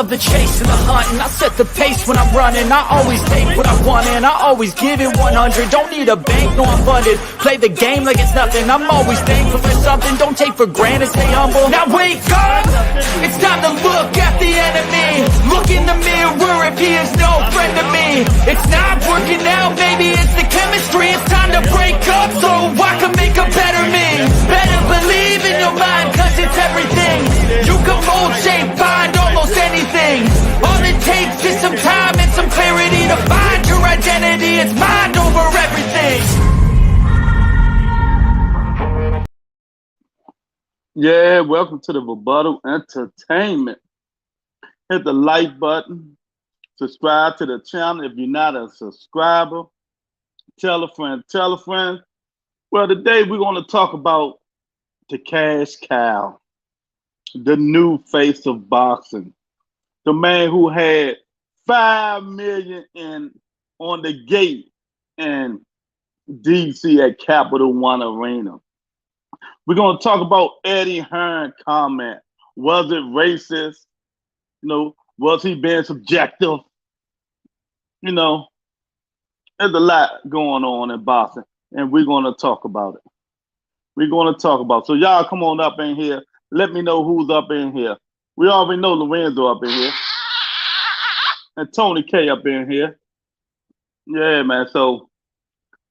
love the chase and the hunting. I set the pace when I'm running. I always take what I want and I always give it 100. Don't need a bank, no I'm funded. Play the game like it's nothing. I'm always thankful for something. Don't take for granted, stay humble. Now wake up! It's time to look at the enemy. Look in the mirror if he is no friend to me. It's not working out, maybe it's the chemistry. It's time to break up so I can make a better me. Better believe in your mind, cause it's everything. You can mold, shape, find almost anything. All it takes is some time and some clarity to find your identity. It's mind over everything. Yeah, welcome to the Rebuttal Entertainment. Hit the like button. Subscribe to the channel if you're not a subscriber. Tell a friend, tell a friend. Well, today we're going to talk about the cash cow, the new face of boxing, the man who had $5 million on the gate in DC at Capital One Arena. We're going to talk about Eddie Hearn comment. Was it racist? You know, was he being subjective? You know, there's a lot going on in boxing, and we're going to talk about it. We're going to talk about it. So y'all come on up in here. Let me know who's up in here. We already know Lorenzo up in here. And Tony K up in here. Yeah, man. So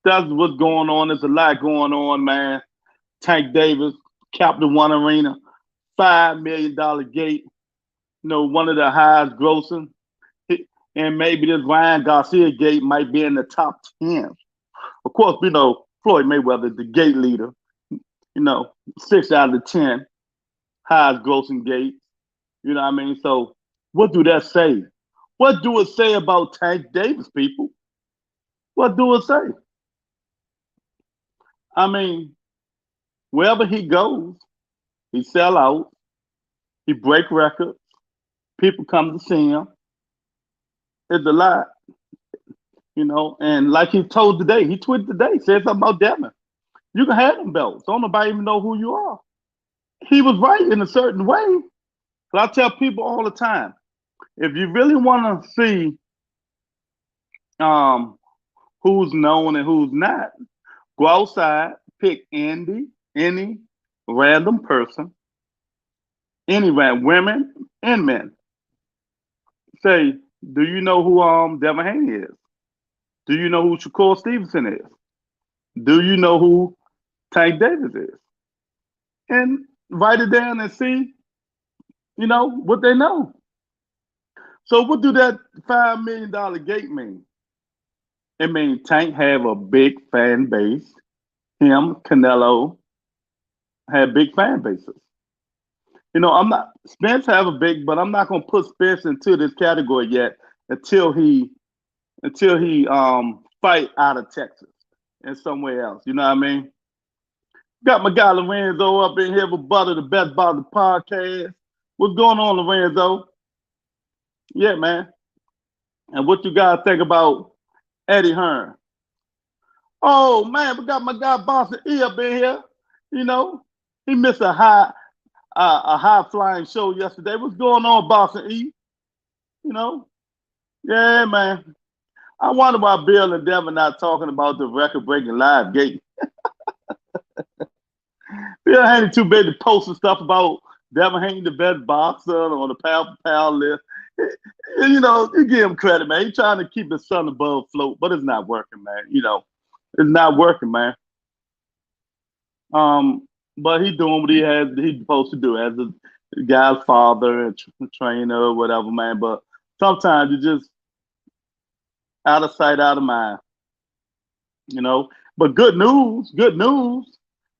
that's what's going on. There's a lot going on, man. Tank Davis, Capital One Arena, $5 million gate. You know, one of the highest grossing. And maybe this Ryan Garcia gate might be in the top 10. Of course, you know, Floyd Mayweather, the gate leader. You know, 6 out of 10 highest grossing gates. You know what I mean? So what do that say? What do it say about Tank Davis, people? What do it say? I mean, wherever he goes, he sell out, he break records, people come to see him. It's a lot, you know. And like he told today, he tweeted today, said something about Devin. You can have them belts. Don't nobody even know who you are. He was right in a certain way. But I tell people all the time, if you really want to see who's known and who's not, go outside, pick any random person, any random women and men. Say, do you know who Devin Haney is? Do you know who Shakur Stevenson is? Do you know who Tank Davis is? And write it down and see, you know, what they know. So what do that $5 million gate mean? It means Tank have a big fan base. Him, Canelo, have big fan bases. You know, Spence have a big, but I'm not gonna put Spence into this category yet until he fight out of Texas and somewhere else. You know what I mean? Got my guy Lorenzo up in here with Butter, the best part of the podcast. What's going on, Lorenzo? Yeah, man. And what you guys think about Eddie Hearn? Oh man, we got my guy Boston E up in here. You know, he missed a high flying show yesterday. What's going on, Boston E? You know? Yeah, man. I wonder why Bill and Devin not talking about the record-breaking live gate. Bill Haney too big to post some stuff about Devin Haney, the best boxer on the pound list. You know, you give him credit, man. He's trying to keep his son above float, but it's not working, man. You know, it's not working, man. But he's doing what he's supposed to do as a guy's father and trainer or whatever, man. But sometimes you just out of sight, out of mind. You know. But good news,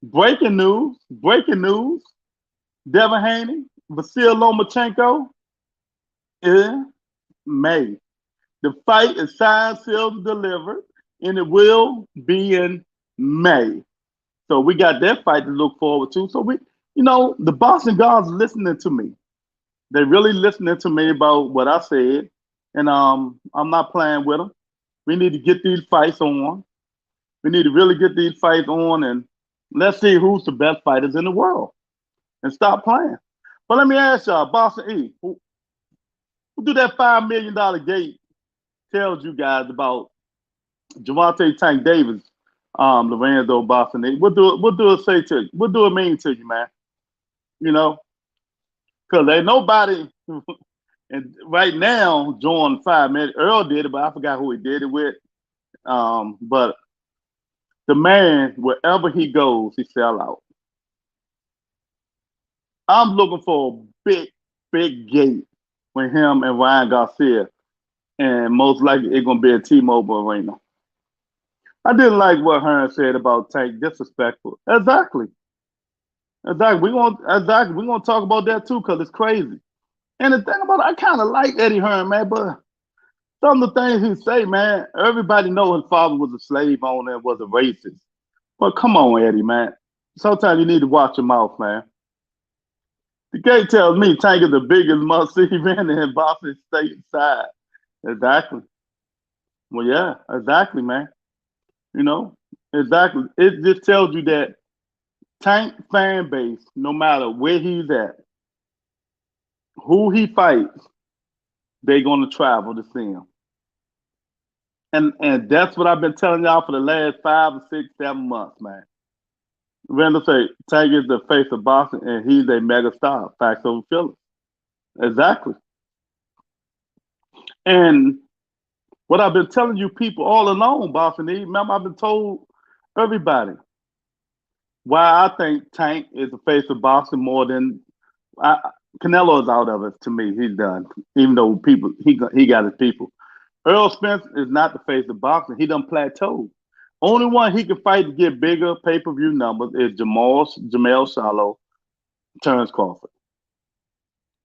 breaking news. Devin Haney, Vasil Lomachenko in May. The fight is signed, sealed, and delivered, and it will be in May. So we got that fight to look forward to. So you know, the boxing gods listening to me. They're really listening to me about what I said, and I'm not playing with them. We need to get these fights on. We need to really get these fights on, and let's see who's the best fighters in the world, and stop playing. But let me ask y'all, Boston E, We'll do that $5 million gate. Tells you guys about Gervonta Tank Davis, Lorenzo Boston. What do it say to you? What do it mean to you, man? You know, because ain't nobody and right now joined 5 minutes. Earl did it, but I forgot who he did it with. But the man, wherever he goes, he sell out. I'm looking for a big gate with him and Ryan Garcia, and most likely it's gonna be a T-Mobile arena. I didn't like what Hearn said about Tank, disrespectful. Exactly. We're gonna talk about that too, because it's crazy. And the thing about it, I kind of like Eddie Hearn, man, but some of the things he say, man, everybody know his father was a slave owner and was a racist. But come on, Eddie, man. Sometimes you need to watch your mouth, man. The gate tells me Tank is the biggest must-see event in Boston State side. Exactly. Well, yeah, exactly, man. You know, exactly. It just tells you that Tank fan base, no matter where he's at, who he fights, they're gonna travel to see him. And that's what I've been telling y'all for the last 5 or 6, 7 months, man. Randall say Tank is the face of boxing and he's a mega star. Facts over Phillips. Exactly. And what I've been telling you people all along, Boston, remember I've been told everybody why I think Tank is the face of boxing more than Canelo is out of it to me. He's done. Even though he got his people. Earl Spence is not the face of boxing. He done plateaued. Only one he can fight to get bigger pay-per-view numbers is Jamel Shallow, Terrence Crawford.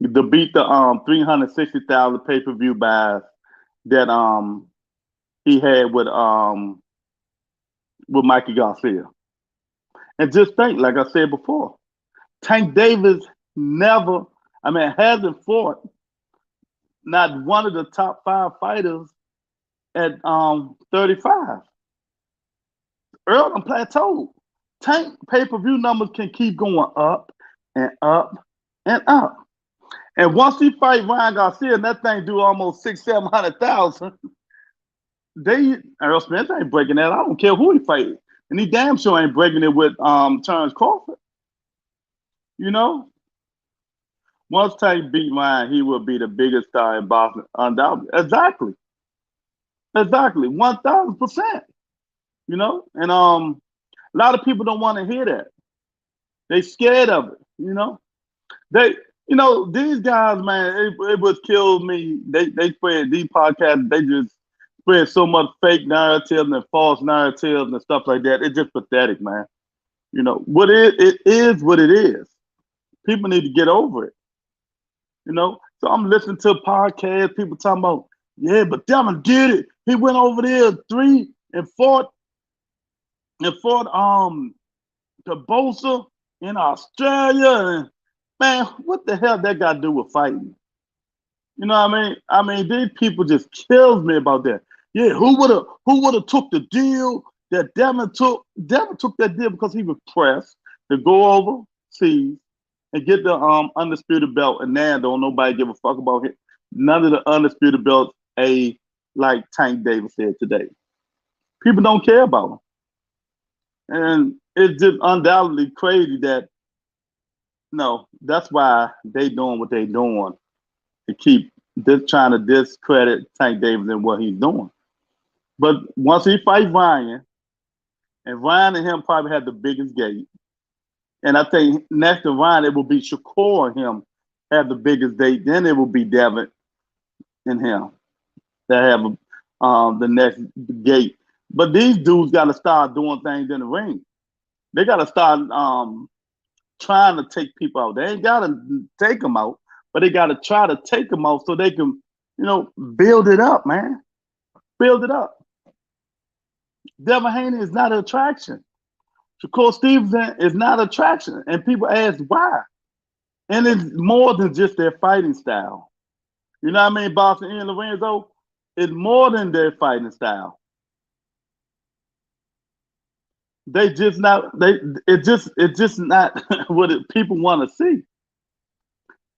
To beat the 360,000 pay-per-view buys that he had with Mikey Garcia. And just think, like I said before, Tank Davis hasn't fought not one of the top 5 fighters at 35. Earl done plateaued. Tank pay-per-view numbers can keep going up and up and up. And once he fight Ryan Garcia and that thing do almost 600,000-700,000, Earl Spence ain't breaking that. I don't care who he fights. And he damn sure ain't breaking it with Terrence Crawford. You know? Once Tank beat Ryan, he will be the biggest star in boxing, undoubtedly. Exactly. 1,000%. You know? And a lot of people don't want to hear that. They scared of it, you know? These guys, man, it would kill me. They spread these podcasts, they just spread so much fake narratives and false narratives and stuff like that. It's just pathetic, man. You know, it is what it is. People need to get over it. You know, so I'm listening to podcasts, people talking about, yeah, but Thurman did it. He went over there 3 and fought to Bosa in Australia. And man, what the hell that got to do with fighting? You know what I mean? I mean, these people just kills me about that. Yeah, who would have took the deal that Devin took? Devin took that deal because he was pressed to go overseas and get the undisputed belt, and now don't nobody give a fuck about it. None of the undisputed belts, like Tank Davis said today. People don't care about him. And it's just undoubtedly crazy that, that's why they doing what they doing to keep trying to discredit Tank Davis and what he's doing. But once he fights Ryan, and Ryan and him probably have the biggest gate, and I think next to Ryan, it will be Shakur and him have the biggest date. Then it will be Devin and him that have the next gate. But these dudes got to start doing things in the ring. They got to start trying to take people out. They ain't got to take them out, but they got to try to take them out so they can, build it up, man. Build it up. Devin Haney is not an attraction. Shakur Stevenson is not an attraction. And people ask why. And it's more than just their fighting style. You know what I mean, Boston and Lorenzo? It's more than their fighting style. It's just not what people want to see.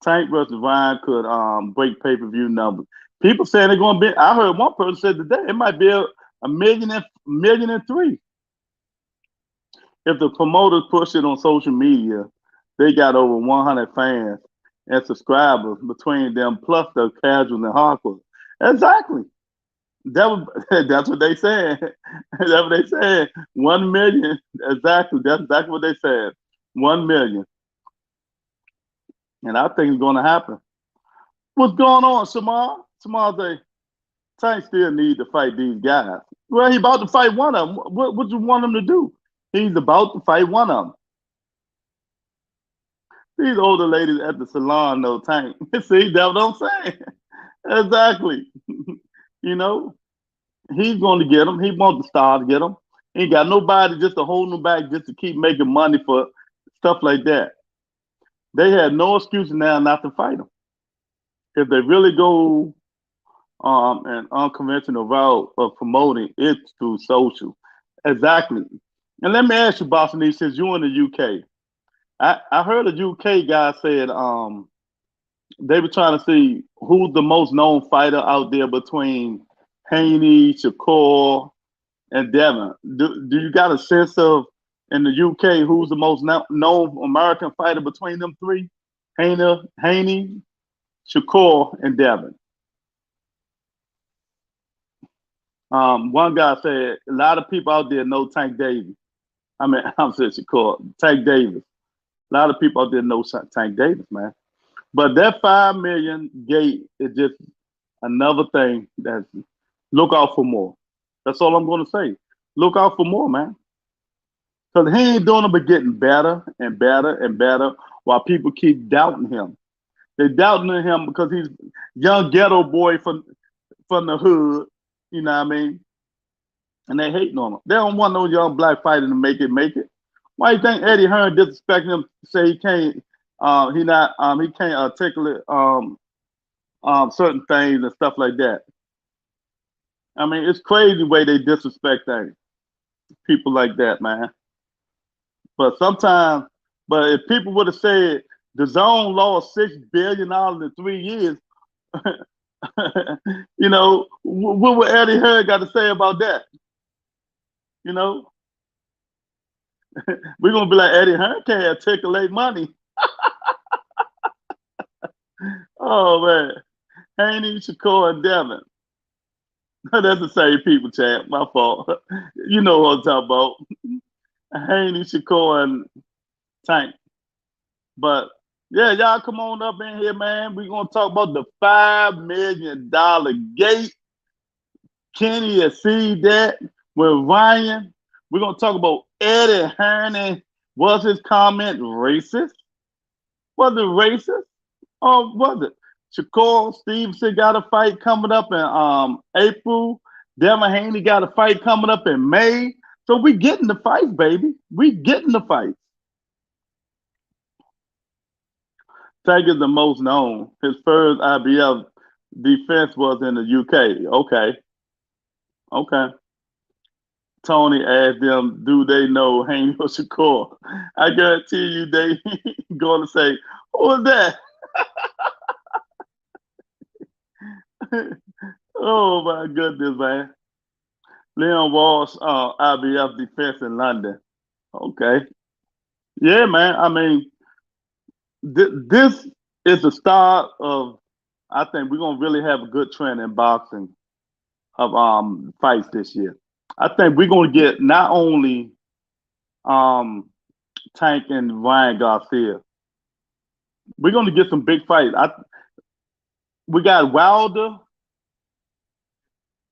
Tank versus Ryan could break pay-per-view numbers. People saying they're going to be. I heard one person said today it might be a million and three. If the promoters push it on social media, they got over 100 fans and subscribers between them, plus the casuals and hardcore. Exactly. That's what they said. That's what they said. 1 million. Exactly. That's exactly what they said. 1 million. And I think it's going to happen. What's going on, Shamar? Shamar say, Tank still need to fight these guys. Well, he about to fight one of them. What you want him to do? He's about to fight one of them. These older ladies at the salon know Tank. See, that's what I'm saying. Exactly. You know, he's going to get them. He wants the star to get them. He ain't got nobody just to hold him back just to keep making money for stuff like that. They have no excuse now not to fight him. If they really go an unconventional route of promoting it through social. Exactly. And let me ask you, Boston, since you're in the UK, I heard a UK guy said they were trying to see who's the most known fighter out there between Haney, Shakur, and Devin. Do you got a sense of, in the UK, who's the most known American fighter between them three? Haney, Shakur, and Devin. One guy said a lot of people out there know Tank Davis. I'm saying Shakur, Tank Davis. A lot of people out there know Tank Davis, man. But that 5 million gate is just another thing that look out for more. That's all I'm going to say. Look out for more, man. Because he ain't doing it but getting better and better and better while people keep doubting him. They doubting him because he's young ghetto boy from the hood, you know what I mean? And they hating on him. They don't want no young black fighter to make it. Why you think Eddie Hearn disrespecting him, say he can't articulate certain things and stuff like that? I mean, it's crazy the way they disrespect things. People like that, man. But if people would have said the zone lost $6 billion in 3 years, you know, what would Eddie Hearn got to say about that? You know, we're gonna be like, Eddie Hearn can't articulate money. Oh man, Haney, Shakur, and Devin. That's the same people, Chad. My fault. You know what I'm talking about. Haney, Shakur, and Tank. But yeah, y'all come on up in here, man. We're gonna talk about the $5 million gate. Kenny has seen that with Ryan. We're gonna talk about Eddie Hearn. Was his comment racist? Was it racist? Or was it? Shakur Stevenson got a fight coming up in April. Devin Haney got a fight coming up in May. So we getting the fights, baby. We getting the fights. Tank is the most known. His first IBF defense was in the UK. Okay. Tony asked them, do they know Haney or Shakur? I guarantee you they going to say, who is that? Oh my goodness, man. Leon Walsh, IBF defense in London. Okay. Yeah, man. I mean, this is the start of, I think we're going to really have a good trend in boxing of fights this year. I think we're going to get not only Tank and Ryan Garcia, we're going to get some big fights. We got Wilder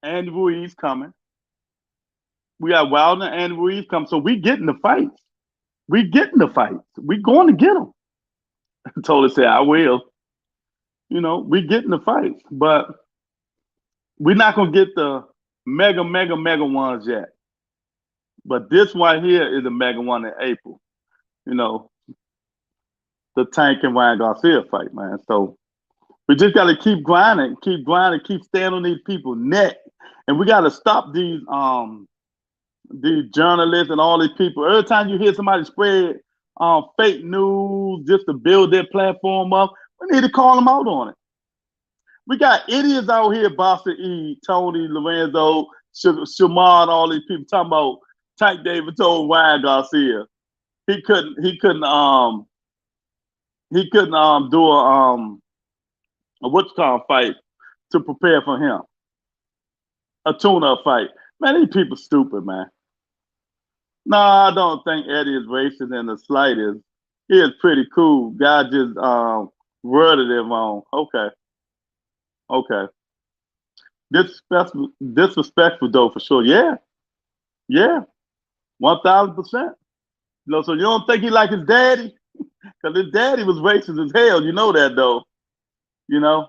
and Ruiz coming. We got Wilder and Ruiz coming. So we getting the fights. We getting the fights. We going to get them. I told her, say, I will. You know, we getting the fights. But we're not going to get the mega ones yet. But this one here is a mega one in April. You know, the Tank and Ryan Garcia fight, man. So we just got to keep grinding, keep standing on these people's neck. And we got to stop these journalists and all these people. Every time you hear somebody spread fake news just to build their platform up, We need to call him out on it. We got idiots out here, Boston E, Tony, Lorenzo, Shamar, all these people talking about Tank Davis told Ryan Garcia he couldn't do a what's called fight to prepare for him. A tune-up fight. Man, these people stupid, man. No, I don't think Eddie is racist in the slightest. He is pretty cool. Guy just worded it wrong. Okay. Disrespectful though, for sure. Yeah, 1,000%. So you don't think he like his daddy? Because his daddy was racist as hell. You know that though. You know,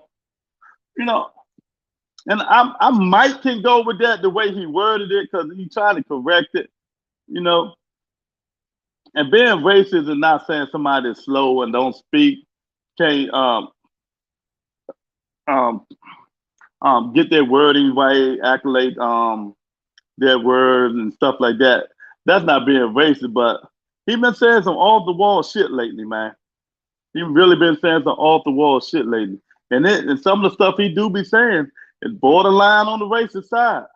and I might can go with that the way he worded it because he tried to correct it. And being racist is not saying somebody is slow and don't speak, can't get their wording right, accolade their words and stuff like that. That's not being racist, but he been saying some off the wall shit lately, man. He really been saying some off the wall shit lately, and some of the stuff he do be saying is borderline on the racist side.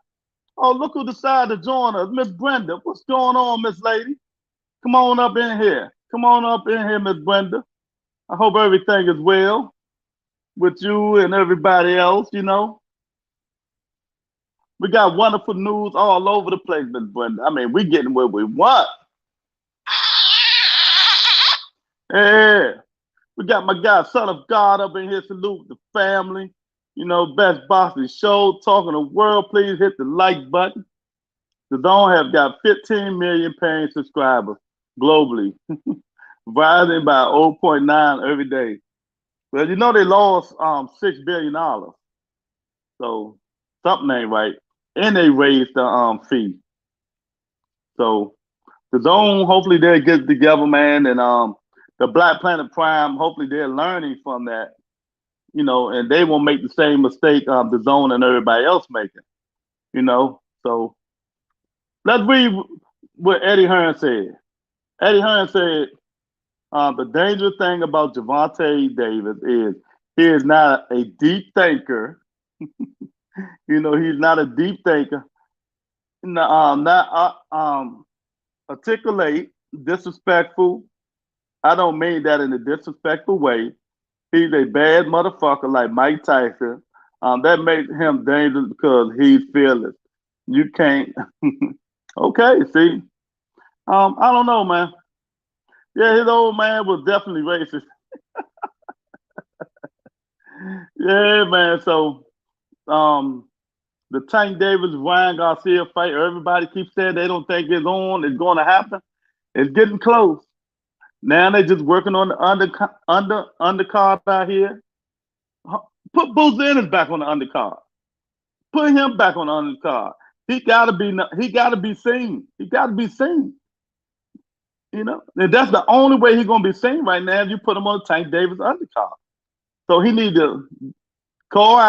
Oh, look who decided to join us, Miss Brenda. What's going on, Miss Lady? Come on up in here. Miss Brenda. I hope everything is well with you and everybody else, We got wonderful news all over the place, Miss Brenda. I mean, we getting what we want. Yeah. We got my guy, Son of God, up in here. Salute the family. Best Boston show, talking the world. Please hit the like button. The Zone have got 15 million paying subscribers globally, rising by 0.9 every day. Well, they lost $6 billion. So something ain't right. And they raised the fee. So the Zone, hopefully they'll get together, man, and the Black Planet Prime, hopefully they're learning from that, and they won't make the same mistake the Zone and everybody else making, So let's read what Eddie Hearn said. Eddie Hearn said, the dangerous thing about Gervonta Davis is he is not a deep thinker. He's not a deep thinker. Not articulate, disrespectful. I don't mean that in a disrespectful way. He's a bad motherfucker like Mike Tyson. That makes him dangerous because he's fearless. You can't. Okay, see. I don't know, man. Yeah, his old man was definitely racist. Yeah, man. So, the Tank Davis Ryan Garcia fight, everybody keeps saying they don't think it's on. It's going to happen. It's getting close. Now they're just working on the undercard out here. Put Boozer back on the undercard. Put him back on the undercard. He gotta be seen. He gotta be seen. And that's the only way he's gonna be seen right now if you put him on the Tank Davis undercard. So he need to call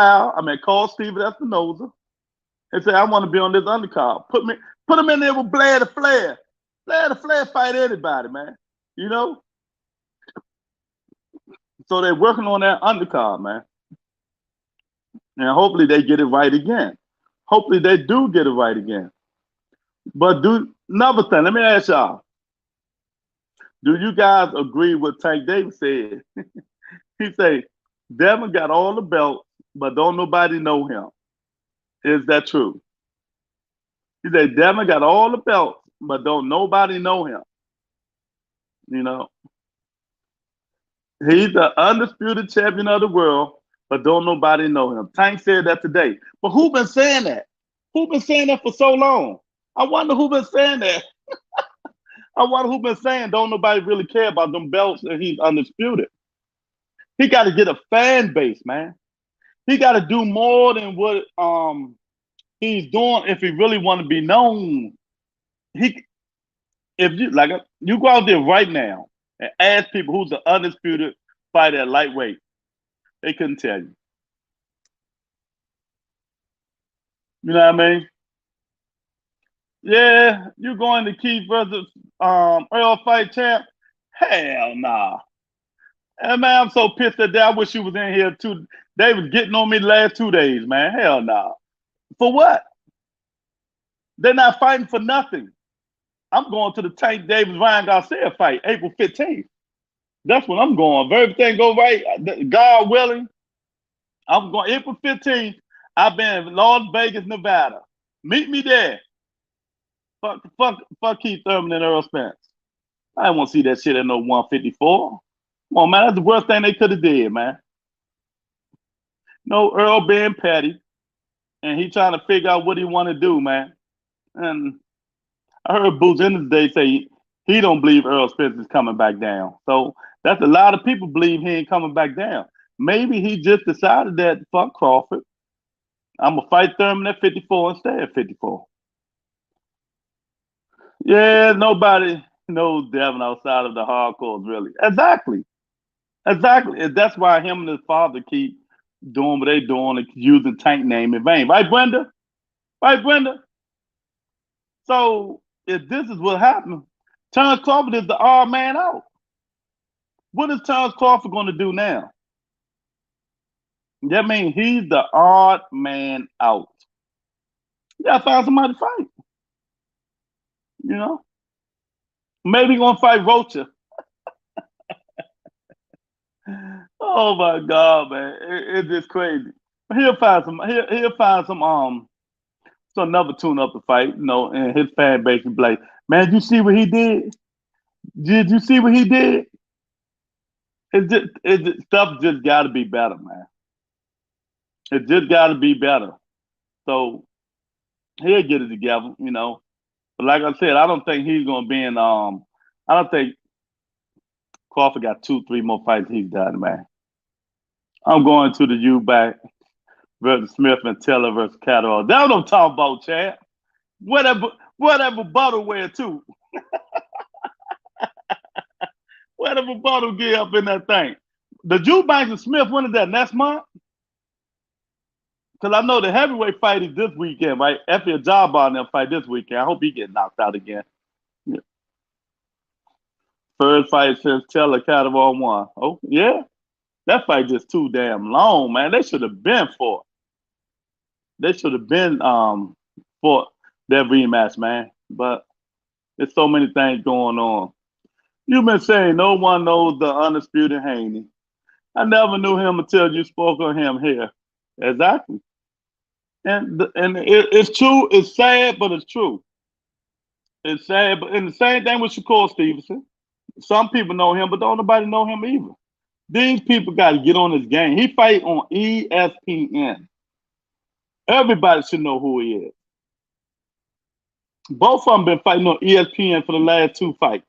Steven Espinoza and say, I want to be on this undercard. Put him in there with Blair the Flair. Blair the Flair fight anybody, man. So they're working on that undercard, man. And hopefully they get it right again. Hopefully they do get it right again. But another thing, let me ask y'all. Do you guys agree with Tank Davis said? He said, Devin got all the belts, but don't nobody know him. Is that true? He said, Devin got all the belts, but don't nobody know him. He's the undisputed champion of the world, but don't nobody know him. Tank said that today. But who been saying that? Who been saying that for so long? I wonder who been saying that. I wonder who been saying don't nobody really care about them belts and he's undisputed. He got to get a fan base, man. He got to do more than what he's doing if he really want to be known. If you go out there right now and ask people who's the undisputed fighter at lightweight, they couldn't tell you. You know what I mean? Yeah, you going to Keith versus Earl fight champ? Hell nah. And man, I'm so pissed at that. I wish you was in here too. They was getting on me the last 2 days, man. Hell no. For what? They're not fighting for nothing. I'm going to the Tank Davis Ryan Garcia fight, April 15th. That's when I'm going. If everything go right, God willing, I'm going April 15th. I've been in Las Vegas, Nevada. Meet me there. Fuck Keith Thurman and Earl Spence. I don't want to see that shit at no 154. Come on, man. That's the worst thing they could have did, man. No, Earl being petty, and he trying to figure out what he want to do, man. And I heard Boots in the day say he don't believe Earl Spence is coming back down. So that's a lot of people believe he ain't coming back down. Maybe he just decided that fuck Crawford. I'm gonna fight Thurman at 54 and stay at 54. Yeah, nobody knows Devin outside of the hardcores, really. Exactly. And that's why him and his father keep doing what they doing and using Tank name in vain. Right, Brenda? Right, Brenda? So if this is what happened, Terrence Crawford is the odd man out. What is Terrence Crawford going to do now? That means he's the odd man out. You got to find somebody to fight. You know? Maybe he's going to fight Rocha. Oh my God, man. It's just crazy. He'll find some another tune up to fight, you know, and his fan base will be like, man, did you see what he did? Did you see what he did? Stuff just gotta be better, man. It just gotta be better. So he'll get it together, you know. But like I said, I don't think he's gonna be in I don't think Crawford got 2-3 more fights he's done, man. I'm going to the U-back versus Smith and Taylor versus Catterall. That's what I'm talking about, Chad. Whatever Buttle wear too. Whatever Buttle get up in that thing. The Eubanks and Smith, when is that? Next month? Because I know the heavyweight fight is this weekend, right? Effie Ajagba and them fight this weekend. I hope he get knocked out again. Yeah. First fight since Taylor Catterall won. Oh, yeah. That fight just too damn long, man. They should have been for it. They should have been for that rematch, man. But there's so many things going on. You've been saying no one knows the undisputed Haney. I never knew him until you spoke on him here. Exactly. And it's true. It's sad, but it's true. It's sad, and the same thing with Shakur Stevenson. Some people know him, but don't nobody know him either. These people got to get on this game. He fight on ESPN. Everybody should know who he is. Both of them been fighting on ESPN for the last 2 fights.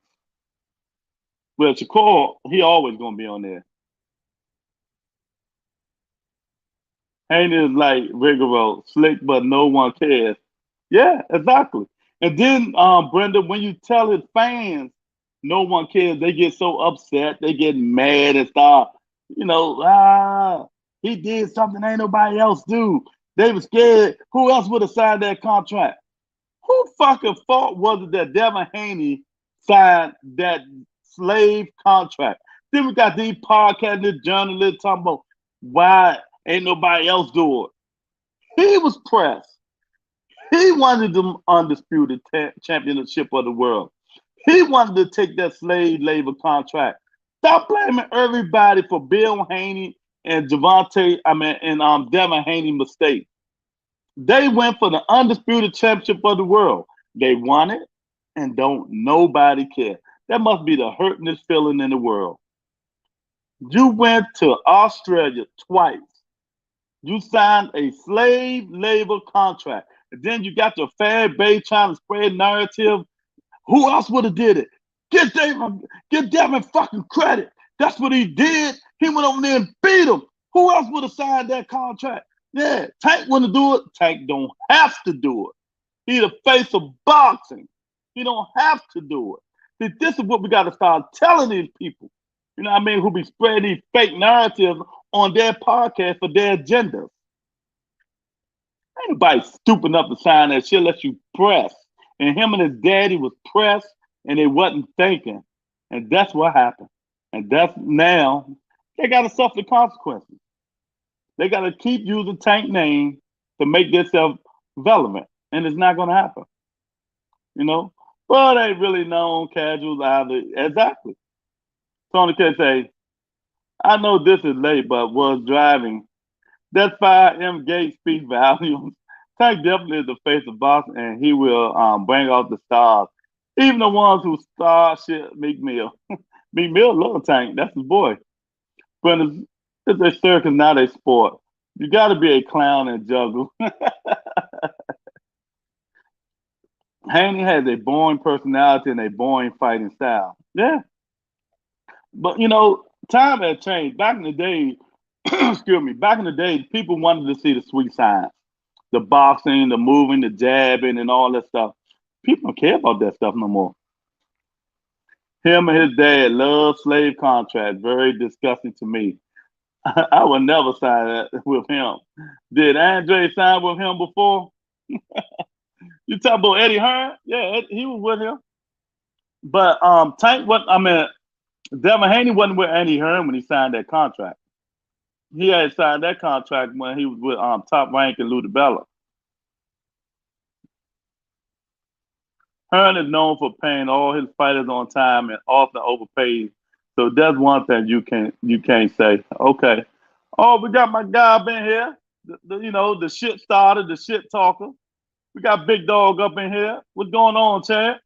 Well, Shakur, he always gonna be on there. Haney is like rigorous, slick, but no one cares. Yeah, exactly. And then, Brenda, when you tell his fans no one cares, they get so upset, they get mad and start, you know, he did something ain't nobody else do. They were scared. Who else would have signed that contract? Who fucking fault was it that Devin Haney signed that slave contract? Then we got these podcasts, this journalists talking about why ain't nobody else do it. He was pressed. He wanted the undisputed championship of the world. He wanted to take that slave labor contract. Stop blaming everybody for Bill Haney and Devin Haney mistake. They went for the undisputed championship of the world. They won it, and don't nobody care. That must be the hurtingest feeling in the world. You went to Australia twice. You signed a slave labor contract. And then you got the fan base trying to spread narrative. Who else would have did it? Give Devin fucking credit. That's what he did. He went over there and beat him. Who else would have signed that contract? Yeah, Tank wouldn't do it. Tank don't have to do it. He the face of boxing. He don't have to do it. This is what we got to start telling these people. You know what I mean? Who be spreading these fake narratives on their podcast for their agendas. Ain't nobody stupid enough to sign that shit unless you press. And him and his daddy was pressed and they wasn't thinking. And that's what happened. And that's now they got to suffer the consequences. They got to keep using Tank name to make themselves relevant, and it's not going to happen. You know, but ain't really known casuals either. Exactly. Tony can say, I know this is late, but was driving. That 5M gate speaks volumes. Tank definitely is the face of boxing, and he will bring out the stars. Even the ones who star shit Meek Mill. Meek Mill love Tank. That's his boy. But it's a circus, not a sport. You got to be a clown and juggle. Haney has a boring personality and a boring fighting style. Yeah. But, time has changed. Back in the day, excuse me, back in the day, people wanted to see the sweet signs, the boxing, the moving, the jabbing, and all that stuff. People don't care about that stuff no more. Him and his dad love slave contracts. Very disgusting to me. I would never sign that with him. Did Andre sign with him before? You talk about Eddie Hearn? Yeah, he was with him. But Devin Haney wasn't with Eddie Hearn when he signed that contract. He had signed that contract when he was with Top Rank and Lou DiBella. Hearn is known for paying all his fighters on time and often overpaid. So that's one thing you can't say. Okay. Oh, we got my guy up in here. The shit starter, the shit talker. We got Big Dog up in here. What's going on, Chad?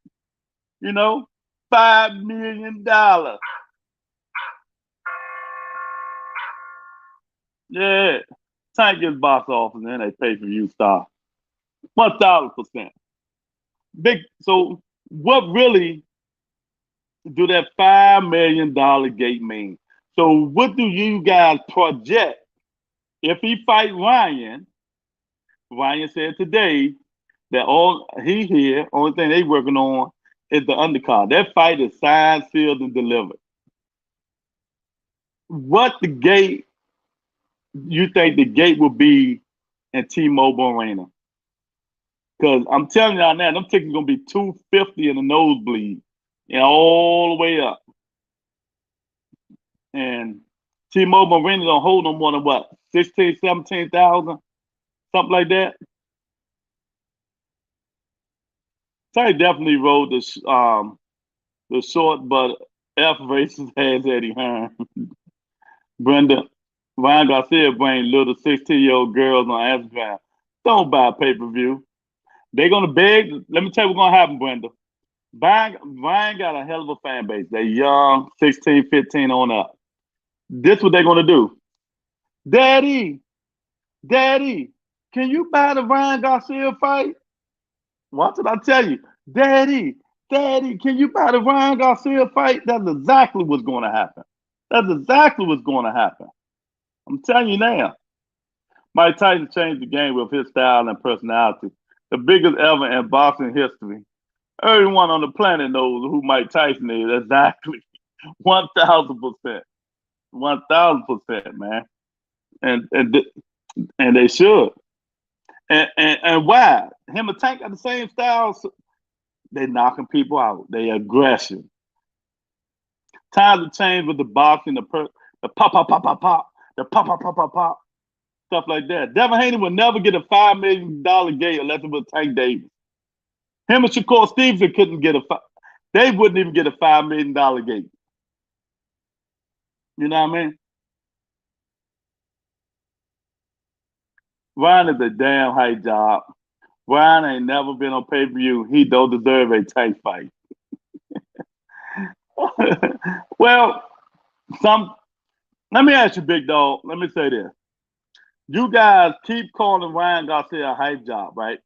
$5 million. Yeah. Tank gets box office and then they pay for you star. 1,000%. So what really do that $5 million gate mean? So what do you guys project if he fight Ryan? Ryan said today that only thing they working on is the undercard. That fight is signed, sealed, and delivered. What the gate you think the gate will be in T-Mobile Arena? Because I'm telling y'all now, them tickets gonna be $250 in the nosebleed, and all the way up. And T-Mobile Arena don't hold no more than what, 16, 17,000, something like that. Ty definitely rode the short but F races has Eddie Hearn. Ryan Garcia bring little 16-year-old girls on Instagram. Don't buy a pay-per-view. They're gonna beg. Let me tell you what's gonna happen, Brenda. Ryan got a hell of a fan base. They're young, 16, 15 on up. This what they're gonna do. Daddy, can you buy the Ryan Garcia fight? What did I tell you? Daddy, can you buy the Ryan Garcia fight? That's exactly what's gonna happen. I'm telling you now. Mike Tyson changed the game with his style and personality. The biggest ever in boxing history. Everyone on the planet knows who Mike Tyson is. Exactly. 1,000%. 1,000%, man. And they should. And why? Him and Tank got the same style. So they knocking people out. They aggression. Times have changed with the boxing, the pop, the pop, the pop, stuff like that. Devin Haney would never get a $5 million gate unless it was Tank Davis. Him and Shakur Stevenson couldn't get they wouldn't even get a $5 million gate. You know what I mean? Ryan is a damn hype job. Ryan ain't never been on pay-per-view. He don't deserve a Tank fight. Well, let me ask you, Big Dog. Let me say this. You guys keep calling Ryan Garcia a hype job, right?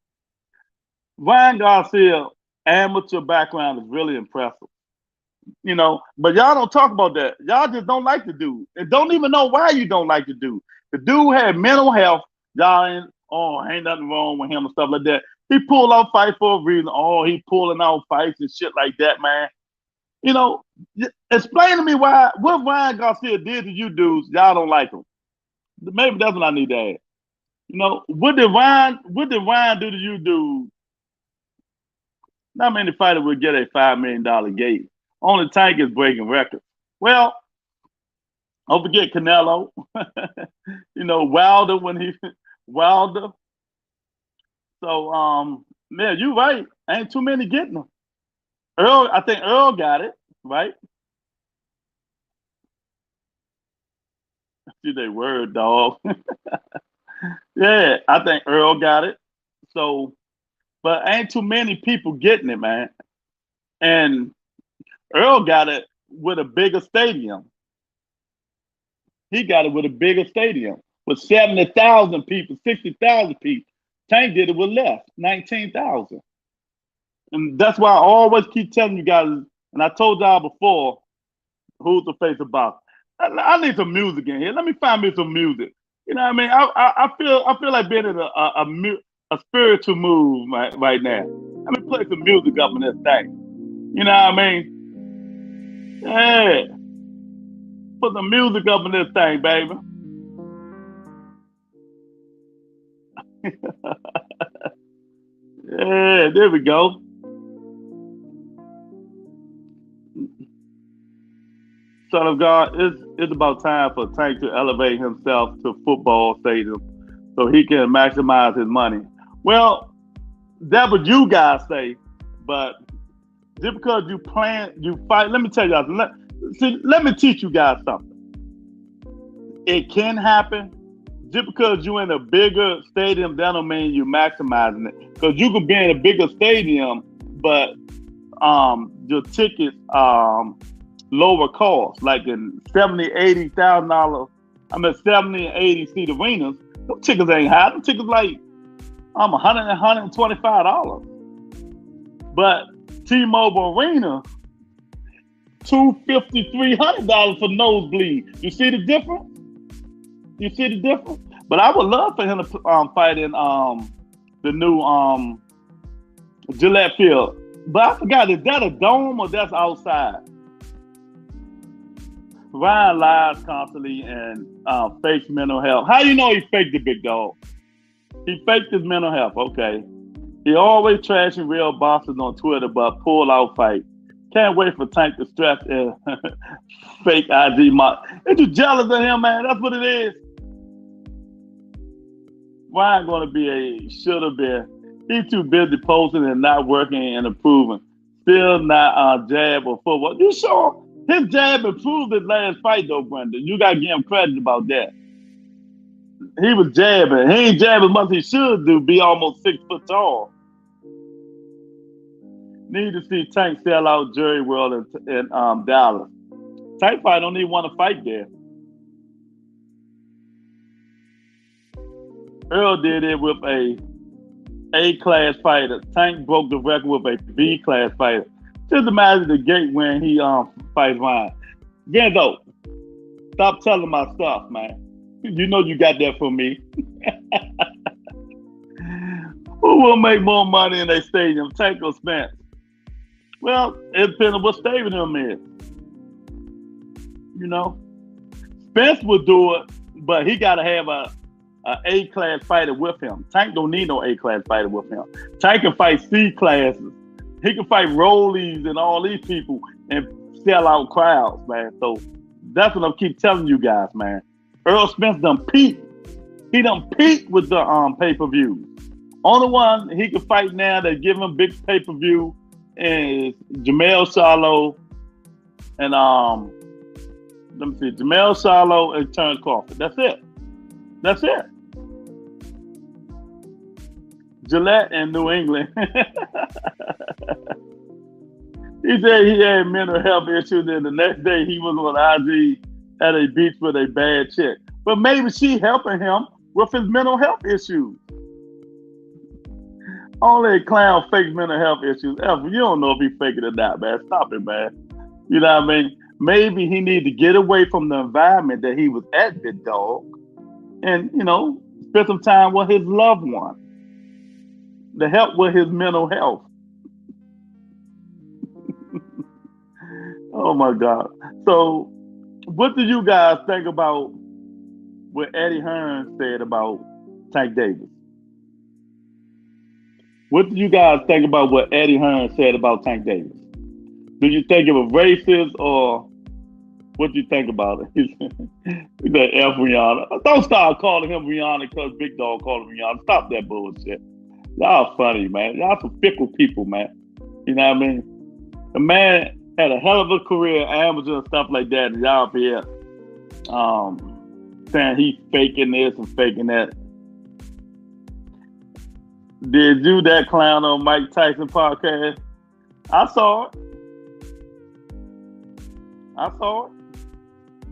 Ryan Garcia amateur background is really impressive. But y'all don't talk about that. Y'all just don't like the dude. And don't even know why you don't like the dude. The dude had mental health. Y'all ain't nothing wrong with him and stuff like that. He pulled out fights for a reason. He pulling out fights and shit like that, man. Explain to me what Ryan Garcia did to you dudes. Y'all don't like him. Maybe that's what I need to ask. What did Ryan do to you dudes? Not many fighters would get a $5 million gate. Only Tank is breaking records. Well, Don't forget Canelo. Wilder when he Wilder. So man, you right. Ain't too many getting them. I think Earl got it, right? See they word, dog. Yeah, I think Earl got it. So, but ain't too many people getting it, man. And Earl got it with a bigger stadium. He got it with a bigger stadium with 70,000 people, 60,000 people. Tank did it with less, 19,000. And that's why I always keep telling you guys, and I told y'all before, who's the face of boxing. I need some music in here. Let me find me some music. You know what I mean? I feel like being in a spiritual mood right now. Let me play some music up in this thing. You know what I mean? Yeah. Put some music up in this thing, baby. Yeah, there we go. Son of God, it's about time for Tank to elevate himself to football stadium so he can maximize his money. Well, that's what you guys say, but just because you fight, let me tell y'all, let me teach you guys something. It can happen. Just because you're in a bigger stadium, that don't mean you're maximizing it. Because you could be in a bigger stadium, but your tickets lower cost, like in $70,000, $80,000. I mean, 70 and 80 seat arenas. Those tickets ain't high. Them tickets like $100 and $125. But T-Mobile Arena, $250, $300 for nosebleed. You see the difference? You see the difference? But I would love for him to fight in the new Gillette Field. But I forgot, is that a dome or that's outside? Ryan lies constantly and fakes mental health. How you know he faked it, big dog? He faked his mental health, okay. He always trashing real bosses on Twitter, but pull out fight. Can't wait for Tank to stress and fake IG mock. Ain't you jealous of him, man? That's what it is. Ryan gonna be a shoulda been. He's too busy posting and not working and improving. Still not on jab or football. You sure? His jab improved his last fight, though, Brendan. You got to give him credit about that. He was jabbing. He ain't jabbing as much as he should do, be almost 6 foot tall. Need to see Tank sell out Jerry World in Dallas. Tank probably don't even want to fight there. Earl did it with a A-class fighter. Tank broke the record with a B-class fighter. Just imagine the gate when he fights Ryan. Gendo, stop telling my stuff, man. You know you got that from me. Who will make more money in a stadium, Tank or Spence? Well, it depends on what stadium is. You know, Spence would do it, but he got to have a A-class fighter with him. Tank don't need no A-class fighter with him. Tank can fight C-classes. He can fight rollies and all these people and sell out crowds, man. So that's what I keep telling you guys, man. Earl Spence done peaked. He done peaked with the pay-per-view. Only one he can fight now that give him big pay-per-view is Jamel Charlo and let me see, Jamel Charlo and Terrence Crawford. That's it. That's it. Gillette in New England. He said he had mental health issues, and the next day he was on IG at a beach with a bad chick. But maybe she helping him with his mental health issues. Only a clown fakes mental health issues. You don't know if he faking it or not, man. Stop it, man. You know what I mean? Maybe he need to get away from the environment that he was at, big dog, and, you know, spend some time with his loved one to help with his mental health. Oh my God. So what do you guys think about what Eddie Hearn said about Tank Davis? What do you guys think about what Eddie Hearn said about Tank Davis? Do you think it was racist, or What do you think about it? He said, F Rihanna. Don't start calling him Rihanna because Big Dog called him Rihanna. Stop that bullshit. Y'all funny, man. Y'all some fickle people, man. You know what I mean? The man had a hell of a career, amateur and stuff like that, and y'all up here saying he's faking this and faking that. Did you that clown on Mike Tyson podcast? I saw it.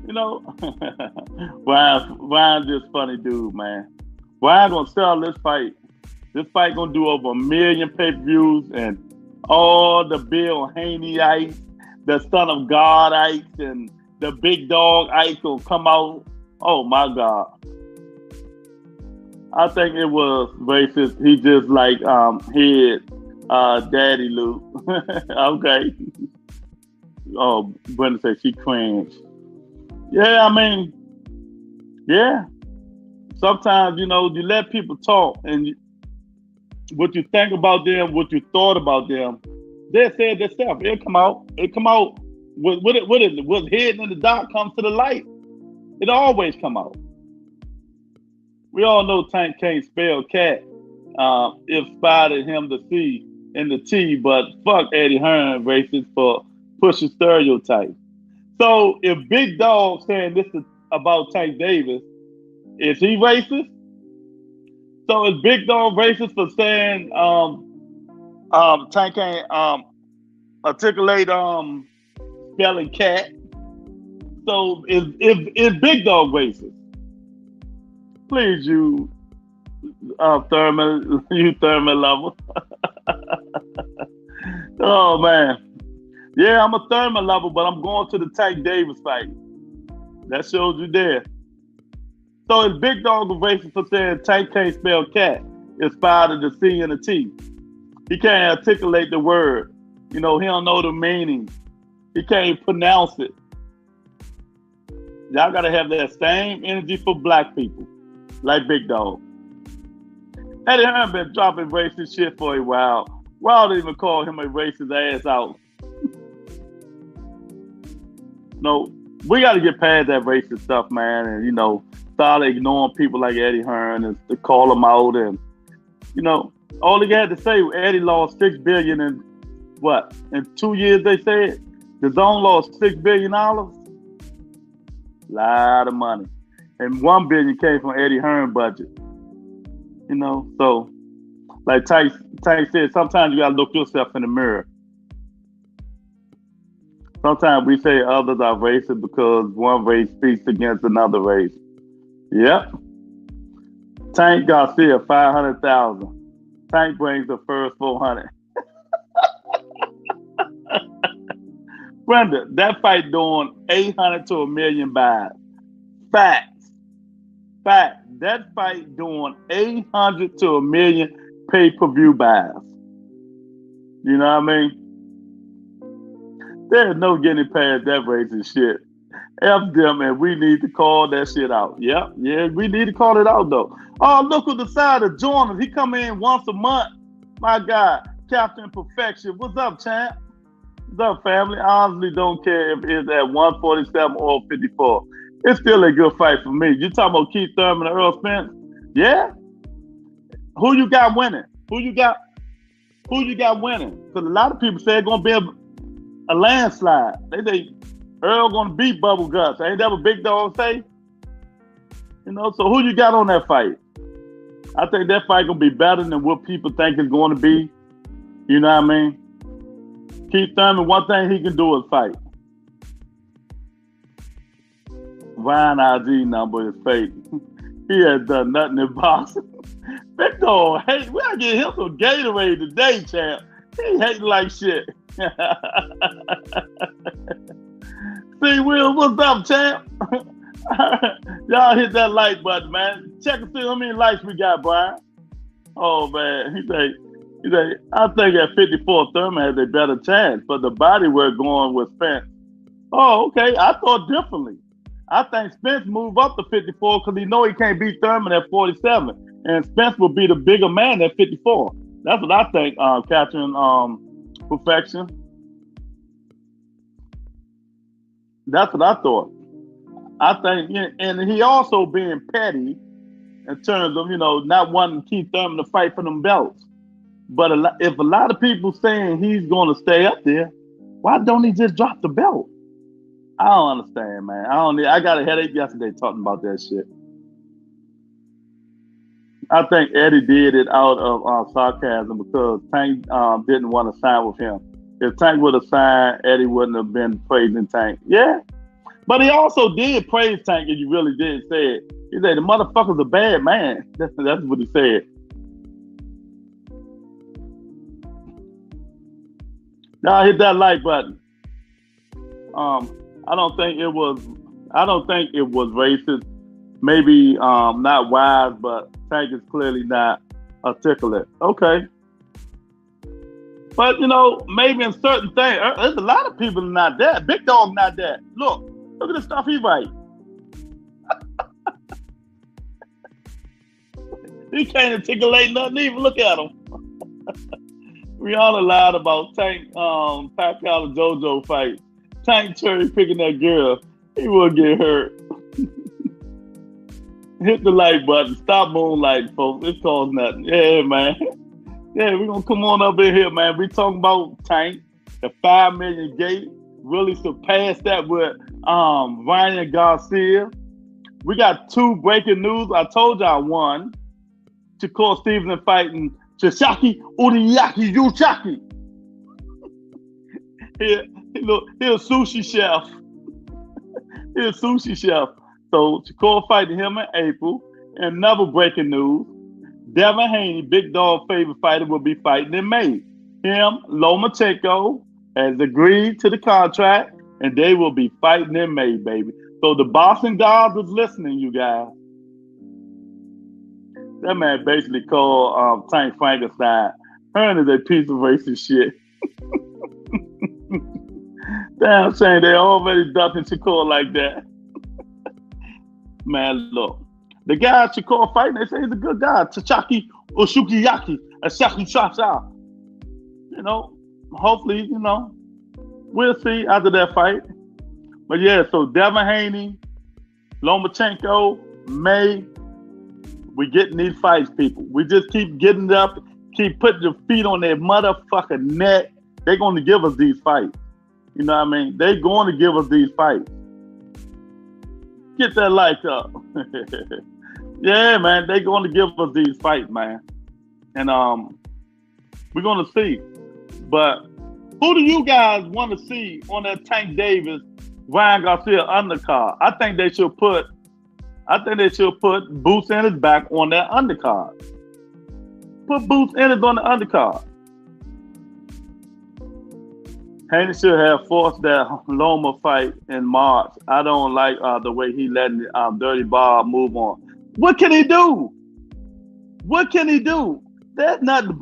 You know, Ryan just funny dude, man. Ryan gonna sell this fight. This fight gonna do over 1 million pay-per-views, and all the Bill Haney ice, the Son of God ice, and the Big Dog ice gonna come out. Oh my God. I think it was racist. He just like hid Daddy Luke. Okay. Oh, Brenda said she cringed. Yeah, I mean, yeah. Sometimes, you know, you let people talk, and what you think about them, what you thought about them, they said themselves. It come out. What's hidden in the dark comes to the light. It always come out. We all know Tank can't spell cat. It spotted him to see in the T, but fuck Eddie Hearn racist for pushing stereotypes. So if Big Dog saying this is about Tank Davis, is he racist? So is Big Dog racist for saying Tank can't articulate spelling cat? So is Big Dog racist? Please, you Thurman, you Thurman lover. Oh man. Yeah, I'm a Thurman lover, but I'm going to the Tank Davis fight. That shows you there. So is Big Dog a racist for saying Tank can't spell cat? It's part of the C and the T. He can't articulate the word. You know, he don't know the meaning. He can't pronounce it. Y'all gotta have that same energy for black people, like Big Dog. Eddie Hearn been dropping racist shit for a while. Why don't even call him a racist ass out? No, we got to get past that racist stuff, man, and, you know, start ignoring people like Eddie Hearn and to call them out. And, you know, all he had to say, Eddie lost $6 billion in what? In 2 years, they said? The Zone lost $6 billion? Lot of money. And $1 billion came from Eddie Hearn budget. You know, so like Ty said, sometimes you got to look yourself in the mirror. Sometimes we say others are racist because one race speaks against another race. Yep. Tank Garcia, 500,000. Tank brings the first 400. Brenda, that fight doing 800 to 1 million buys. Facts. That fight doing 800 to 1 million pay-per-view buys. You know what I mean? There's no getting past that racist shit. F them, and we need to call that shit out. Yep, yeah, we need to call it out though. Oh, look who decided to join us. He come in once a month. My God, Captain Perfection. What's up, champ? What's up, family? I honestly don't care if it's at 147 or 54. It's still a good fight for me. You talking about Keith Thurman and Earl Spence? Yeah. Who you got winning? Who you got winning? Because a lot of people say it's gonna be a landslide. They say Earl gonna beat Bubble Guts. Ain't that what Big Dog say? You know, so who you got on that fight? I think that fight gonna be better than what people think it's going to be. You know what I mean? Keith Thurman, one thing he can do is fight. Ryan IG number is fake. He has done nothing in boxing. Big Dog, hey, we gotta get him some Gatorade today, champ. He hating like shit. See, Will, what's up, champ? Y'all hit that like button, man. Check and see how many likes we got, Brian. Oh man, he say, I think at 54, Thurman has a better chance, but the body we're going with Spence. Oh, okay. I thought differently. I think Spence moved up to 54 because he know he can't beat Thurman at 47, and Spence will be the bigger man at 54. That's what I think, Captain Perfection. That's what I thought. I think, and he also being petty in terms of not wanting Keith Thurman to fight for them belts. But if a lot of people saying he's going to stay up there, why don't he just drop the belt? I don't understand, man. I got a headache yesterday talking about that shit. I think Eddie did it out of sarcasm because Tank didn't want to sign with him. If Tank would have signed, Eddie wouldn't have been praising Tank. Yeah. But he also did praise Tank, if you really did say it. He said, the motherfucker's a bad man. That's what he said. Now hit that like button. I don't think it was racist. Maybe not wise, but Tank is clearly not articulate. Okay. But maybe in certain things, there's a lot of people not that. Big Dog not that. Look at the stuff he writes. He can't articulate nothing even. Look at him. Rihanna lied about Tank Pacquiao and JoJo fight. Tank cherry picking that girl. He will get hurt. Hit the like button. Stop moonlighting, folks. It's called nothing. Yeah, man. Yeah, we're gonna come on up in here, man. We talking about Tank, the 5 million gate. Really surpassed that with Ryan Garcia. We got 2 breaking news. I told y'all one. Shakur Stevenson fighting Chisaki Uriyaki Yuchaki. He's a sushi chef. He's a sushi chef. So Shakur fighting him in April. And another breaking news. Devin Haney, Big Dog favorite fighter, will be fighting in May. Him, Lomachenko, has agreed to the contract, and they will be fighting in May, baby. So the Boston Gods is listening, you guys. That man basically called Tank Frankenstein. Hearn is a piece of racist shit. Damn shame they already ducking Shakur like that. Man, look. The guy Shakur fighting, they say he's a good guy. Tachaki Oshukiyaki, Ashaki Chasha. Hopefully, we'll see after that fight. But yeah, so Devin Haney, Lomachenko, May, we getting these fights, people. We just keep getting up, keep putting your feet on their motherfucking neck. They're going to give us these fights. You know what I mean? They're going to give us these fights. Get that like up. Yeah, man, they're going to give us these fights, man. And we're going to see. But who do you guys want to see on that Tank Davis, Ryan Garcia undercard? I think they should put Boots Ennis back on that undercard. Put Boots Ennis on the undercard. Haney should have forced that Loma fight in March. I don't like the way he letting Dirty Bob move on. What can he do? What can he do? There's nothing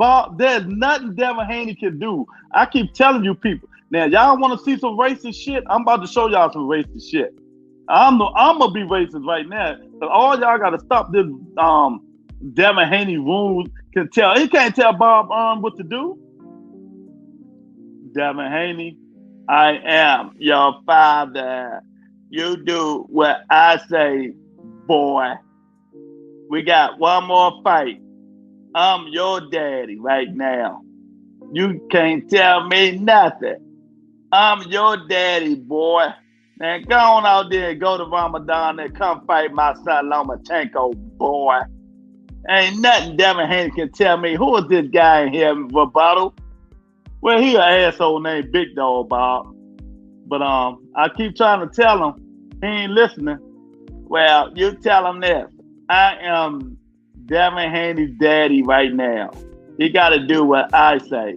Devin Haney can do. I keep telling you people. Now, y'all want to see some racist shit? I'm about to show y'all some racist shit. I'm gonna be racist right now. But all y'all gotta stop this Devin Haney rules can tell. He can't tell Bob what to do. Devin Haney, I am your father. You do what I say, boy. We got one more fight. I'm your daddy right now. You can't tell me nothing. I'm your daddy, boy. Now go on out there and go to Ramadan and come fight my son Lomachenko, boy. Ain't nothing Devin Haney can tell me. Who is this guy in here, rebuttal? Well, he an asshole named Big Dog Bob. But I keep trying to tell him. He ain't listening. Well, you tell him this. I am Devin Haney's daddy right now. He got to do what I say.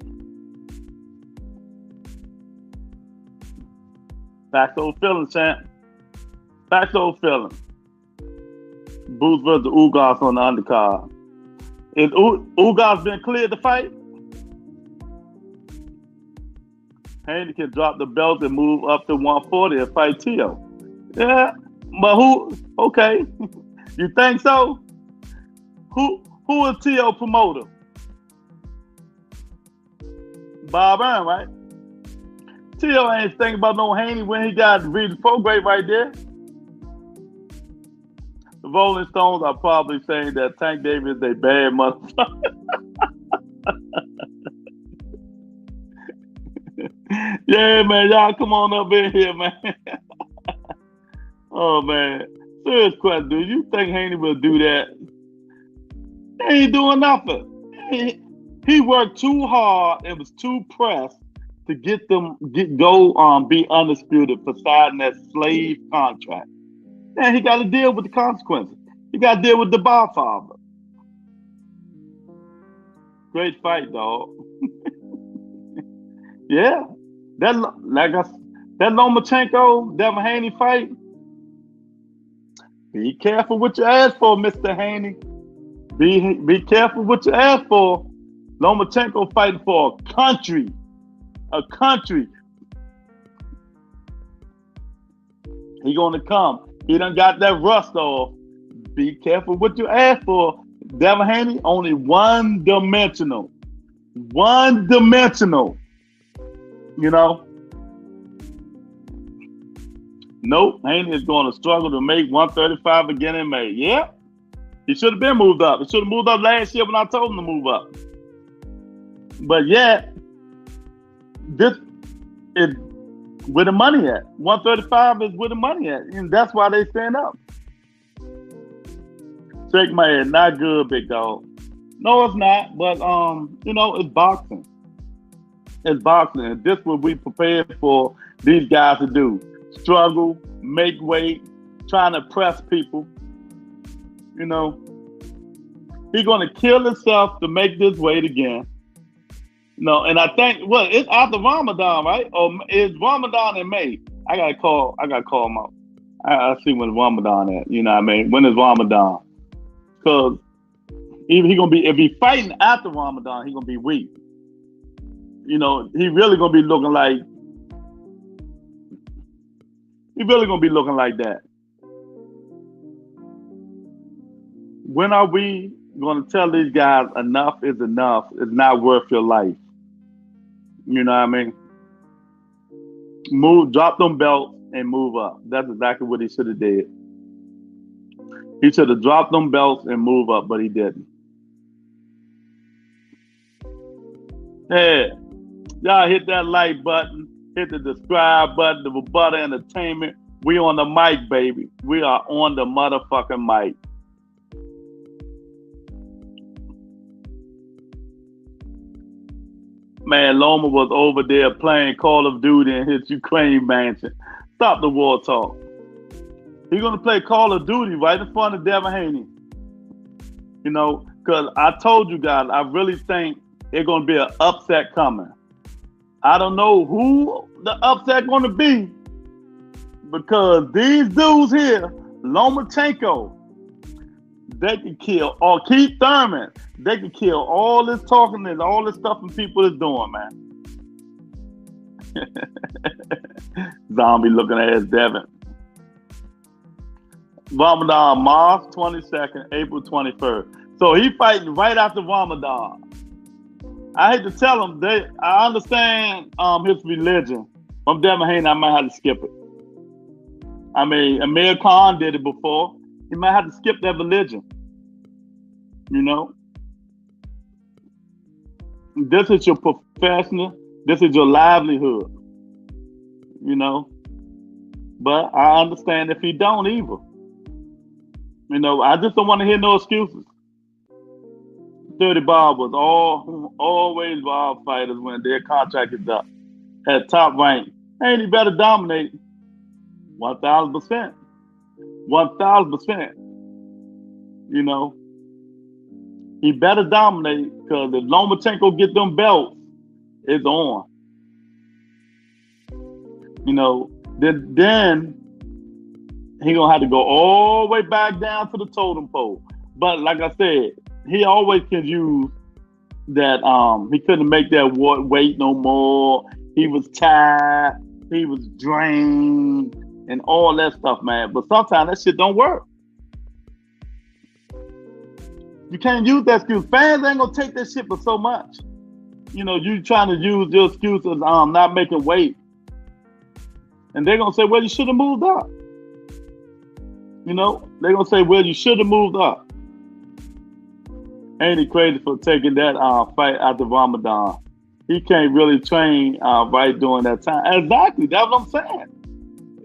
Facts old feeling, champ. Facts old feeling. Boots versus Ugas on the undercard. Is Ugas been cleared to fight? Haney can drop the belt and move up to 140 and fight Tio. Yeah, but who? Okay, you think so? Who is Tio promoter? Bob Hearn, right? still ain't thinking about no Haney when he got read prograde right there. The Rolling Stones are probably saying that Tank Davis is a bad motherfucker. Yeah, man, y'all come on up in here, man. Oh, man. Serious question, do you think Haney will do that? He ain't doing nothing. He worked too hard and was too pressed to be undisputed for signing that slave contract. And he got to deal with the consequences. He got to deal with the Godfather. Great fight, dog. Yeah. That Lomachenko, Devin Haney fight. Be careful what you ask for, Mr. Haney. Be careful what you ask for. Lomachenko fighting for a country. A country. He gonna come. He done got that rust off. Be careful what you ask for. Devin Haney, only one-dimensional. One-dimensional. You know? Nope. Haney is going to struggle to make 135 again in May. Yeah. He should have been moved up. He should have moved up last year when I told him to move up. But yeah, this is where the money at. 135 is where the money at. And that's why they stand up. Shake my head. Not good, big dog. No, it's not. But, it's boxing. It's boxing. And this is what we prepared for these guys to do. Struggle, make weight, trying to press people. You know, he's going to kill himself to make this weight again. No, and I think it's after Ramadan, right? Or it's Ramadan in May. I gotta call him out. I see when Ramadan at. You know what I mean? When is Ramadan? Because if he fighting after Ramadan, he gonna be weak. You know, he really gonna be looking like that. When are we going to tell these guys enough is enough? It's not worth your life. You know what I mean? Drop them belts and move up. That's exactly what he should have did. He should have dropped them belts and move up, but he didn't. Yeah. Y'all hit that like button. Hit the subscribe button. The Rebuttal Entertainment. We on the mic, baby. We are on the motherfucking mic. Man, Loma was over there playing Call of Duty in his Ukraine mansion. Stop the war talk. He's going to play Call of Duty right in front of Devin Haney. You know, because I told you guys, I really think there's going to be an upset coming. I don't know who the upset going to be, because these dudes here, Lomachenko, they can kill, or Keith Thurman, they can kill all this talking and all this stuff and people is doing, man. Zombie looking at his Devin. Ramadan, March 22nd, April 21st. So he fighting right after Ramadan. I hate to tell him, I understand his religion. From Devin Haney, I might have to skip it. I mean, Amir Khan did it before. He might have to skip that religion. You know? This is your professional. This is your livelihood. You know? But I understand if he don't either. You know, I just don't want to hear no excuses. 30 Bob was always Bob fighters when their contract is up. At top rank. And he better dominate. 1,000%. 1,000%. You know, he better dominate, because if Lomachenko get them belts, it's on. You know, then he gonna have to go all the way back down to the totem pole. But like I said, he always can use that. He couldn't make that weight no more. He was tired. He was drained. And all that stuff, man. But sometimes that shit don't work. You can't use that excuse. Fans ain't gonna take that shit for so much. You know, you trying to use your excuse of not making weight. And they're going to say, well, you should have moved up. You know, they're going to say, well, you should have moved up. Ain't he crazy for taking that fight after Ramadan? He can't really train right during that time. Exactly, that's what I'm saying.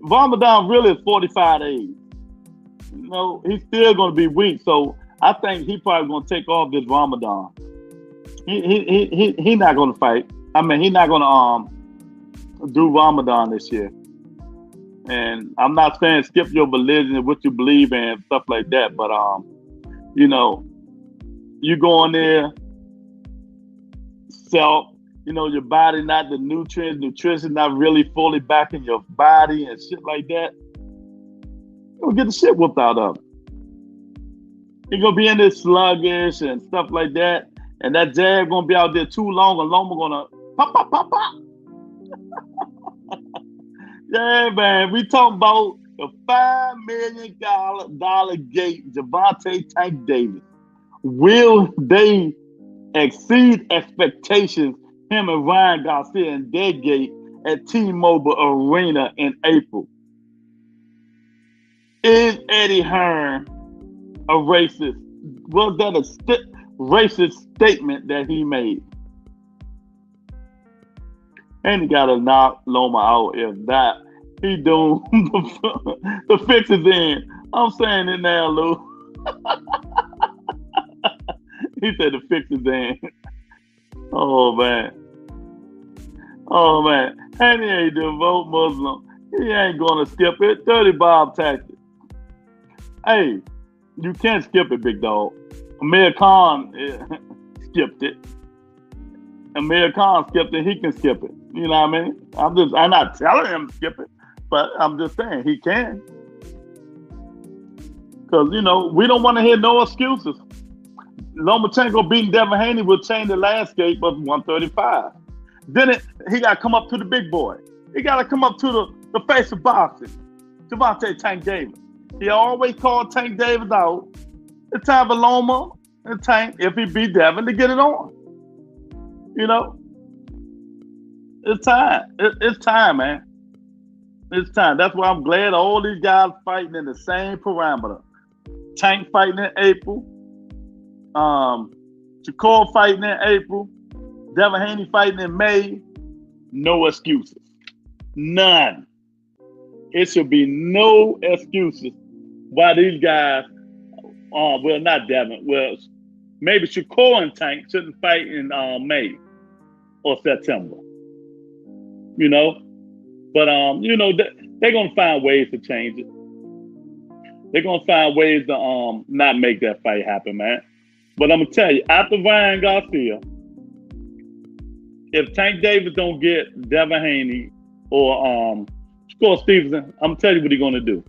Ramadan really is 45 days. You know, he's still going to be weak. So I think he probably going to take off this Ramadan. He not going to fight. I mean, he's not going to do Ramadan this year. And I'm not saying skip your religion and what you believe in and stuff like that, but you know, you go in there, self, you know, your body not the nutrition not really fully back in your body and shit like that. You're gonna get the shit whooped out of it. You're gonna be in there sluggish and stuff like that, and that jab gonna be out there too long, and Loma gonna pop, pop, pop, pop. Yeah, man, we talking about the $5 million gate, Gervonta Tank Davis. Will they exceed expectations, him and Ryan Garcia and their gate at T-Mobile Arena in April? Is Eddie Hearn a racist? Was that a racist statement that he made? And he got to knock Loma out. If not, he doomed. The fix is in. I'm saying it now, Lou. He said the fix is in. Oh, man. Oh, man. And he ain't devout Muslim. He ain't going to skip it. 30 Bob tactics. Hey, you can't skip it, big dog. Amir Khan skipped it. Amir Khan skipped it. He can skip it. You know what I mean? I'm not telling him to skip it, but I'm just saying he can. Because, you know, we don't want to hear no excuses. Lomachenko beating Devin Haney will change the landscape of 135. Then he got to come up to the big boy. He got to come up to the face of boxing. Gervonta Tank Davis. He always called Tank Davis out. It's time for Loma and Tank, if he beat Devin, to get it on. You know? It's time. It's time, man. It's time. That's why I'm glad all these guys fighting in the same parameter. Tank fighting in April. Shakur fighting in April. Devin Haney fighting in May. No excuses. None. It should be no excuses why these guys, well, not Devin, well, maybe Shakur and Tank shouldn't fight in May or September. You know? But, you know, they're going to find ways to change it. They're going to find ways to not make that fight happen, man. But I'm going to tell you, after Ryan Garcia, if Tank Davis don't get Devin Haney or Shakur Stevenson, I'm going to tell you what he's going to do.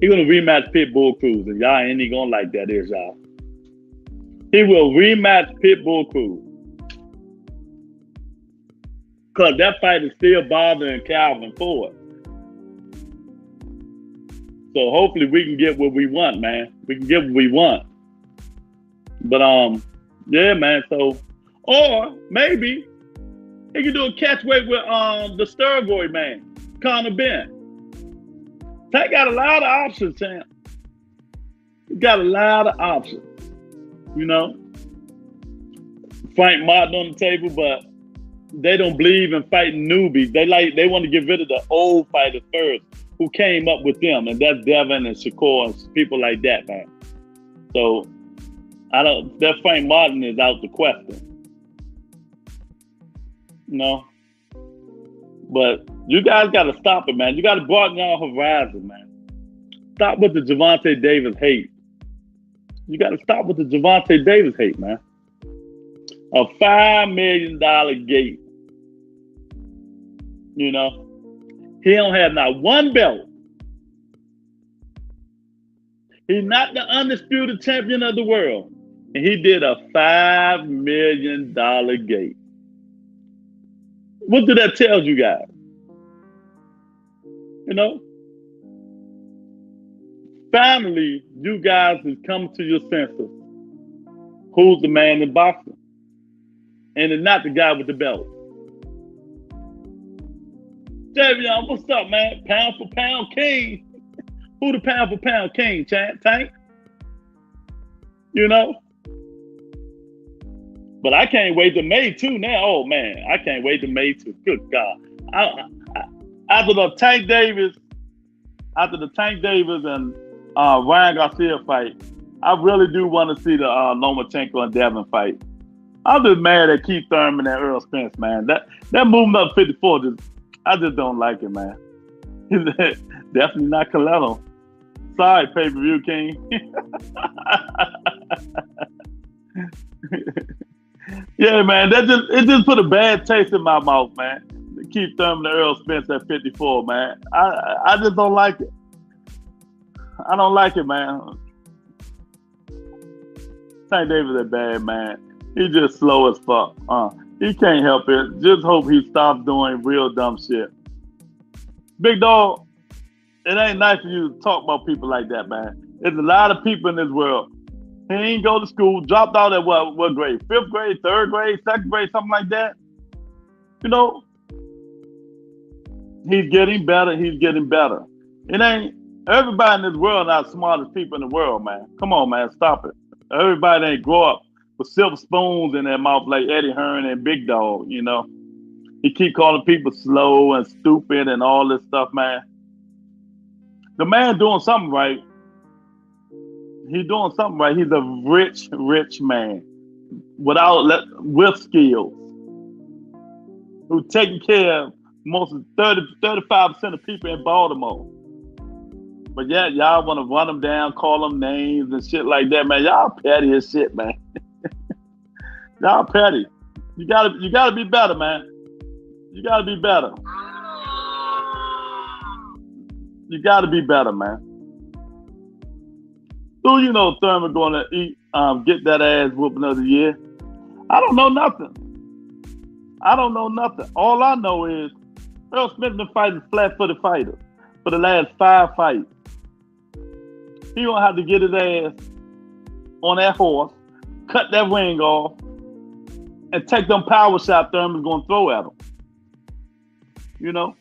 He's going to rematch Pitbull Cruz. And y'all ain't even going to like that, is y'all. He will rematch Pitbull Cruz. Because that fight is still bothering Calvin Ford. So hopefully we can get what we want, man. We can get what we want. But yeah, man. So, or maybe he can do a catchweight with the steroid man, Conor Ben. Tank got a lot of options, champ. He got a lot of options. You know, Frank Martin on the table, but they don't believe in fighting newbies. They want to get rid of the old fighters first, who came up with them, and that's Devin and Shakur and people like that, man. So that Frank Martin is out the question. You know? But you guys got to stop it, man. You got to broaden your horizon, man. Stop with the Gervonta Davis hate. You got to stop with the Gervonta Davis hate, man. A $5 million gate. You know? He don't have not one belt. He's not the undisputed champion of the world. And he did a $5 million gate. What did that tell you guys? You know? Finally, you guys have come to your senses. Who's the man in boxing? And it's not the guy with the belt. Javion, what's up, man? Pound for pound king. Who the pound for pound king, Tank? You know? But I can't wait to May 2 now. Oh, man. I can't wait to May 2. Good God. After the Tank Davis and Ryan Garcia fight, I really do want to see the Lomachenko and Devin fight. I'm just mad at Keith Thurman and Earl Spence, man. That movement up 54, I just don't like it, man. Definitely not Coletto. Sorry, pay-per-view king. Yeah, man, it just put a bad taste in my mouth, man. Keith Thurman and Earl Spence at 54, man. I just don't like it. I don't like it, man. Tank Davis is bad, man. He's just slow as fuck. He can't help it. Just hope he stops doing real dumb shit. Big dog, it ain't nice for you to talk about people like that, man. There's a lot of people in this world. He ain't go to school, dropped out at what grade? 5th grade, 3rd grade, 2nd grade, something like that. You know, he's getting better. It ain't everybody in this world not the smartest people in the world, man. Come on, man, stop it. Everybody ain't grow up with silver spoons in their mouth like Eddie Hearn and Big Dog, you know. He keep calling people slow and stupid and all this stuff, man. The man doing something right. He's doing something right. He's a rich man with skills, who's taking care of most of 35% of people in Baltimore. But yeah, y'all want to run them down, call them names and shit like that, man. Y'all petty as shit, man. Y'all petty. You gotta be better, man. You gotta be better. You gotta be better, man. So you know Thurman going to get that ass whooping of the year. I don't know nothing. All I know is Earl Smith been fighting flat-footed fighters for the last 5 fights. He gonna have to get his ass on that horse, cut that ring off, and take them power shots Thurman's gonna throw at him. You know?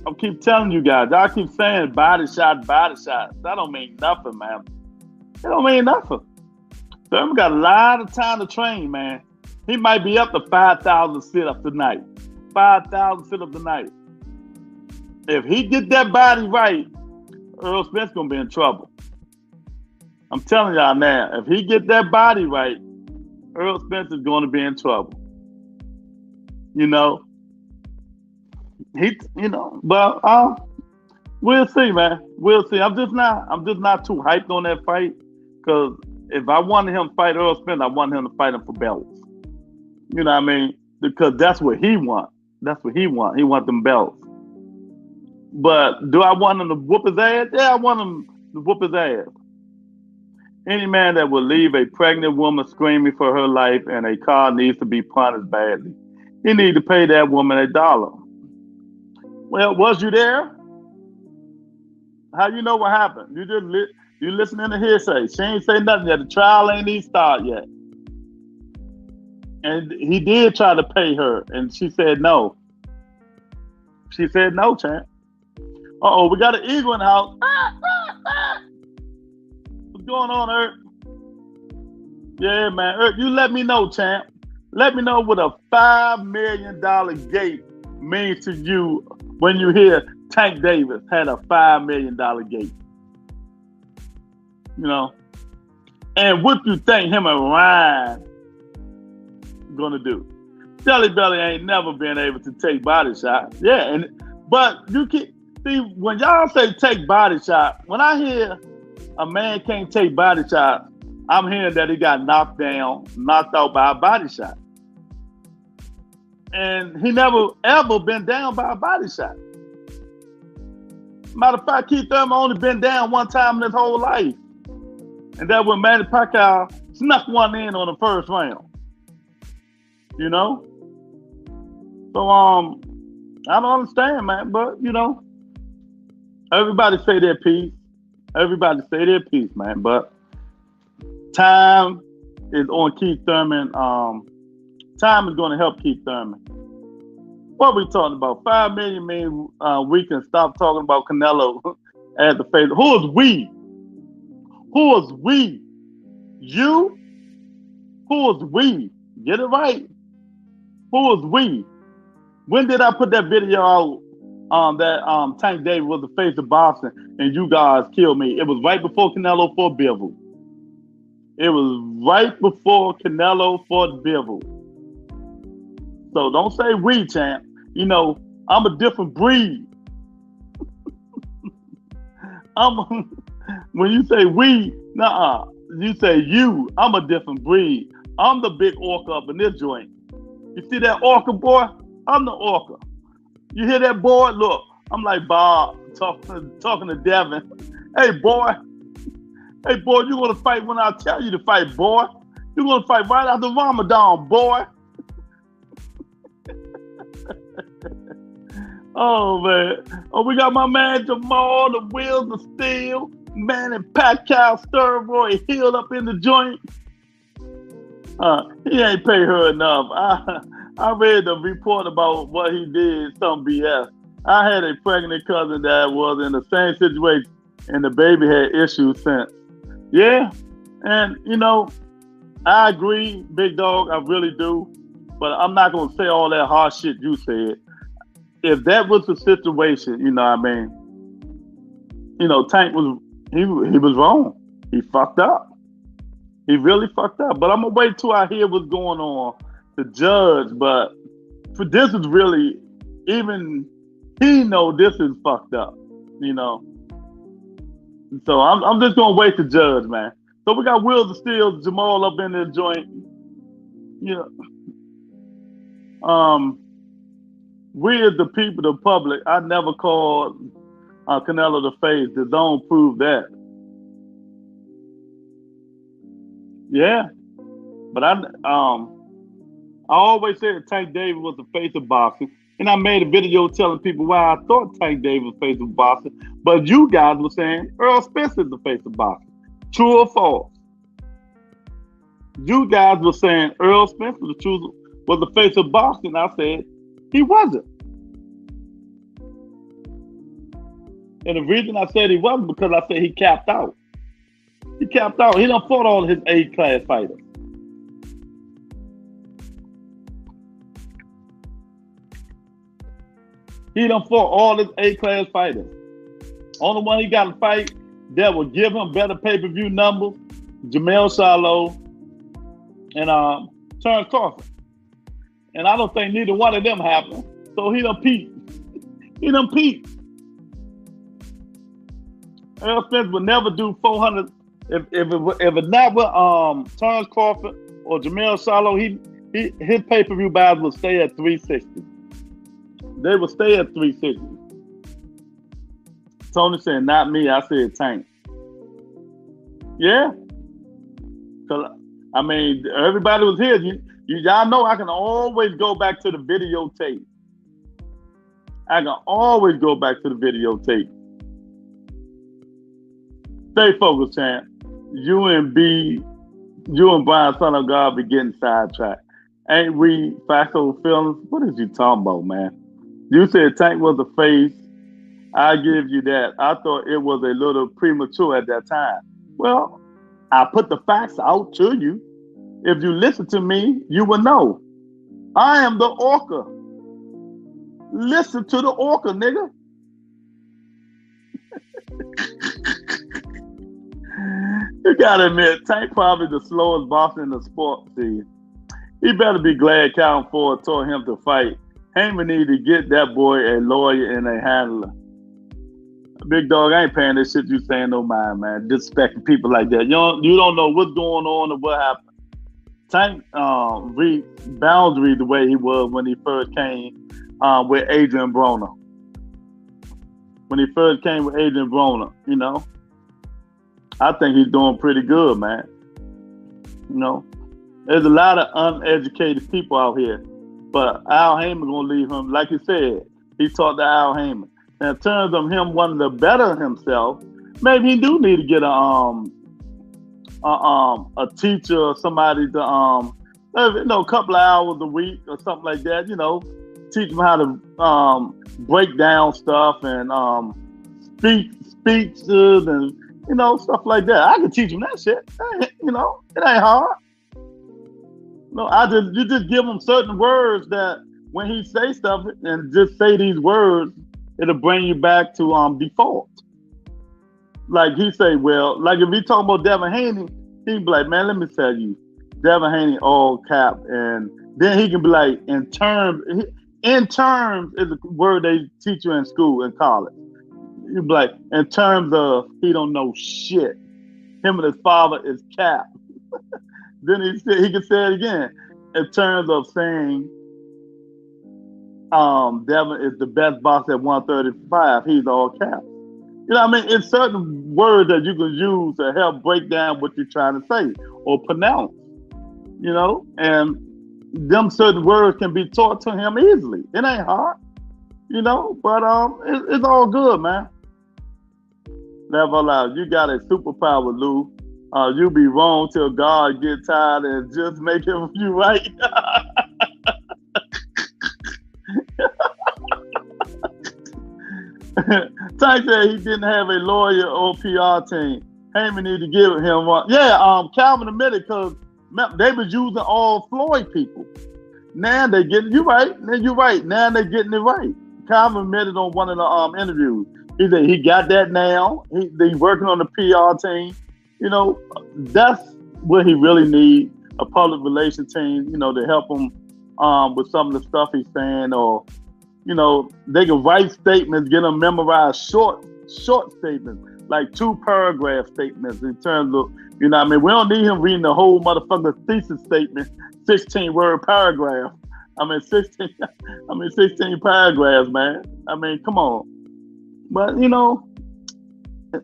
I keep telling you guys, I keep saying body shots. That don't mean nothing, man. It don't mean nothing. Thurman got a lot of time to train, man. He might be up to 5,000 sit-ups tonight. 5,000 sit-ups tonight. If he get that body right, Earl Spence gonna be in trouble. I'm telling y'all now, if he get that body right, Earl Spence is gonna be in trouble. You know? But we'll see, man. We'll see. I'm just not too hyped on that fight, because if I wanted him to fight Earl Spence, I wanted him to fight him for belts. You know what I mean? Because that's what he wants. He wants them belts. But do I want him to whoop his ass? Yeah, I want him to whoop his ass. Any man that will leave a pregnant woman screaming for her life and a car needs to be punished badly. He needs to pay that woman $1. Well, was you there? How you know what happened? You listening to hearsay. She ain't say nothing yet. The trial ain't even started yet. And he did try to pay her, and she said no. She said no, champ. Uh-oh, we got an eagle in the house. What's going on, Eric? Yeah, man. Eric, you let me know, champ. Let me know what a $5 million gate means to you when you hear Tank Davis had a $5 million gate. You know? And what you think him and Ryan gonna do? Jelly Belly ain't never been able to take body shots. Yeah, but you can see when y'all say take body shot, when I hear a man can't take body shots, I'm hearing that he got knocked out by a body shot. And he never ever been down by a body shot. Matter of fact, Keith Thurman only been down one time in his whole life. And that when Manny Pacquiao snuck one in on the first round. You know? So I don't understand, man, but you know, everybody say their piece. Man. But time is on Keith Thurman. Time is going to help Keith Thurman. What are we talking about? 5 million mean we can stop talking about Canelo as the face. Who is we? Who is we? You? Who is we? Get it right. Who is we? When did I put that video out that Tank Davis was the face of boxing and you guys killed me? It was right before Canelo fought Bivol. It was right before Canelo fought Bivol. So don't say we, champ. You know, I'm a different breed. When you say we, nah, you say you. I'm a different breed. I'm the big orca up in this joint. You see that orca, boy? I'm the orca. You hear that, boy? Look, I'm like Bob talking to Devin. Hey, boy. Hey, boy, you're going to fight when I tell you to fight, boy. You're going to fight right after Ramadan, boy. Oh, man. Oh, we got my man Jamal, the wheels of steel. Man, and Pacquiao steroid healed up in the joint. He ain't pay her enough. I read the report about what he did, some BS. I had a pregnant cousin that was in the same situation, and the baby had issues since. Yeah, and you know, I agree, big dog, I really do. But I'm not gonna say all that hard shit you said. If that was the situation, you know what I mean? You know, Tank was he was wrong. He fucked up. He really fucked up. But I'm gonna wait till I hear what's going on to judge. But for this is really, even he know this is fucked up, you know. So I'm just gonna wait to judge, man. So we got Wheels of Steel, Jamal up in the joint. You know, we as the people, the public, I never called Canelo the face. The zone proved that. Yeah, but I always said Tank Davis was the face of boxing, and I made a video telling people why I thought Tank Davis was the face of boxing. But you guys were saying Earl Spence is the face of boxing. True or false? You guys were saying Earl Spence was the face of boxing. I said he wasn't. And the reason I said he wasn't because I said he capped out. He capped out. He done fought all his A-class fighters. He done fought all his A-class fighters. Only one he got to fight that will give him better pay-per-view numbers, Jamel Charlo and Terrence Crawford. And I don't think neither one of them happened. So he done peaked. He done peaked. Earl Spence would never do 400 if it not with Terrence Crawford or Jamel Charlo. His pay-per-view buys would stay at 360. They would stay at 360. Tony said, not me. I said Tank. Yeah. Cause I mean, everybody was here. Y'all know I can always go back to the videotape. I can always go back to the videotape. Stay focused, champ. You and Brian, son of God, be getting sidetracked. Ain't we factual feelings? What is you talking about, man? You said Tank was the face. I give you that. I thought it was a little premature at that time. Well, I put the facts out to you. If you listen to me, you will know. I am the orca. Listen to the orca, nigga. You gotta admit, Tank probably the slowest boxer in the sport. See, he better be glad Calvin Ford told him to fight. Haney need to get that boy a lawyer and a handler. Big dog, I ain't paying this shit you saying no mind, man. Disrespecting people like that. You don't know what's going on or what happened. Tank read boundary the way he was when he first came with Adrian Broner. When he first came with Adrian Broner, you know. I think he's doing pretty good, man. You know, there's a lot of uneducated people out here, but Al Heyman gonna leave him. Like you said, he talked to Al Heyman. And in terms of him wanting to better himself, maybe he do need to get a teacher or somebody to a couple of hours a week or something like that. You know, teach them how to break down stuff and speeches and stuff like that. I can teach them that shit. It ain't hard. No, you just give them certain words that when he say stuff and just say these words, it'll bring you back to default. Like he say, well, like if we talk about Devin Haney, he be like, man, let me tell you, Devin Haney all cap, and then he can be like, in terms is a word they teach you in school, in college. You be like, in terms of he don't know shit. Him and his father is cap. Then he can say it again in terms of saying Devin is the best boxer at 135. He's all cap. It's certain words that you can use to help break down what you're trying to say or pronounce. And them certain words can be taught to him easily. It ain't hard, but it's all good, man. Never allowed. You got a superpower, Lou. You be wrong till God get tired and just make him you right. Tank said he didn't have a lawyer or PR team. Haney need to give him one. Yeah, Calvin admitted because they was using all Floyd people. Now they getting you right. Now you're right. Now they getting it right. Calvin admitted on one of the interviews. He said he got that now. They working on the PR team. That's what he really needs, a public relations team, to help him with some of the stuff he's saying, or they can write statements, get them memorized, short statements, like 2-paragraph statements in terms of, we don't need him reading the whole motherfucker thesis statement, 16-word paragraph. 16 paragraphs, man. Come on. But,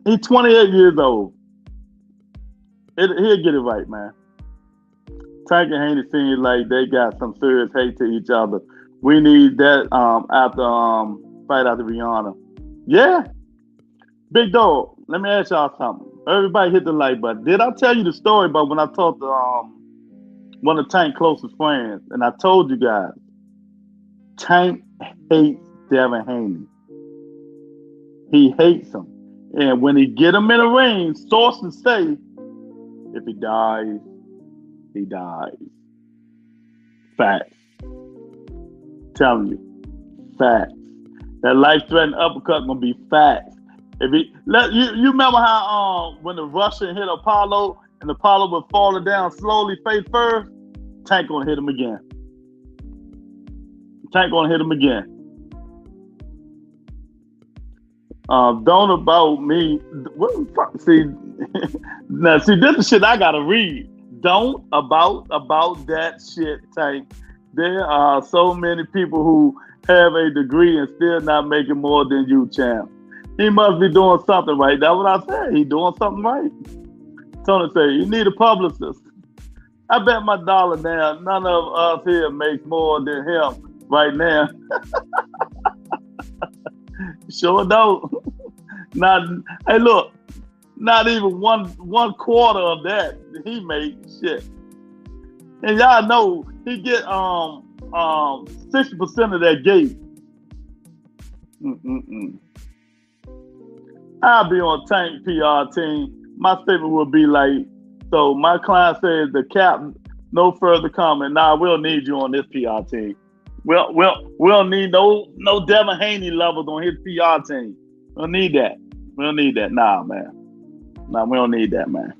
he's 28 years old. He'll get it right, man. Tank and Haney seems like they got some serious hate to each other. We need that after fight after Rihanna. Yeah. Big dog, let me ask y'all something. Everybody hit the like button. Did I tell you the story about when I talked to one of Tank's closest friends? And I told you guys, Tank hates Devin Haney. He hates him. And when he get him in the ring, sources say, if he dies, he dies. Facts. Telling you. Facts. That life-threatening uppercut gonna be facts. You remember how when the Russian hit Apollo and Apollo was falling down slowly face first? Tank gonna hit him again. Don't about me. What the fuck? See, now see, this is shit I gotta read. Don't about that shit, Tank. There are so many people who have a degree and still not making more than you, champ. He must be doing something right. That's what I said. He doing something right. Tony say, you need a publicist. I bet my dollar now, none of us here makes more than him right now. Sure don't. Hey, look, not even one quarter of that he made shit. And y'all know he get 60% of that gate. I'll be on Tank PR team. My statement will be like, so my client says the cap, no further comment. Nah, we'll need you on this PR team. We'll need no Devin Haney levels on his PR team. We'll need that. Nah, man. Nah, we don't need that, man.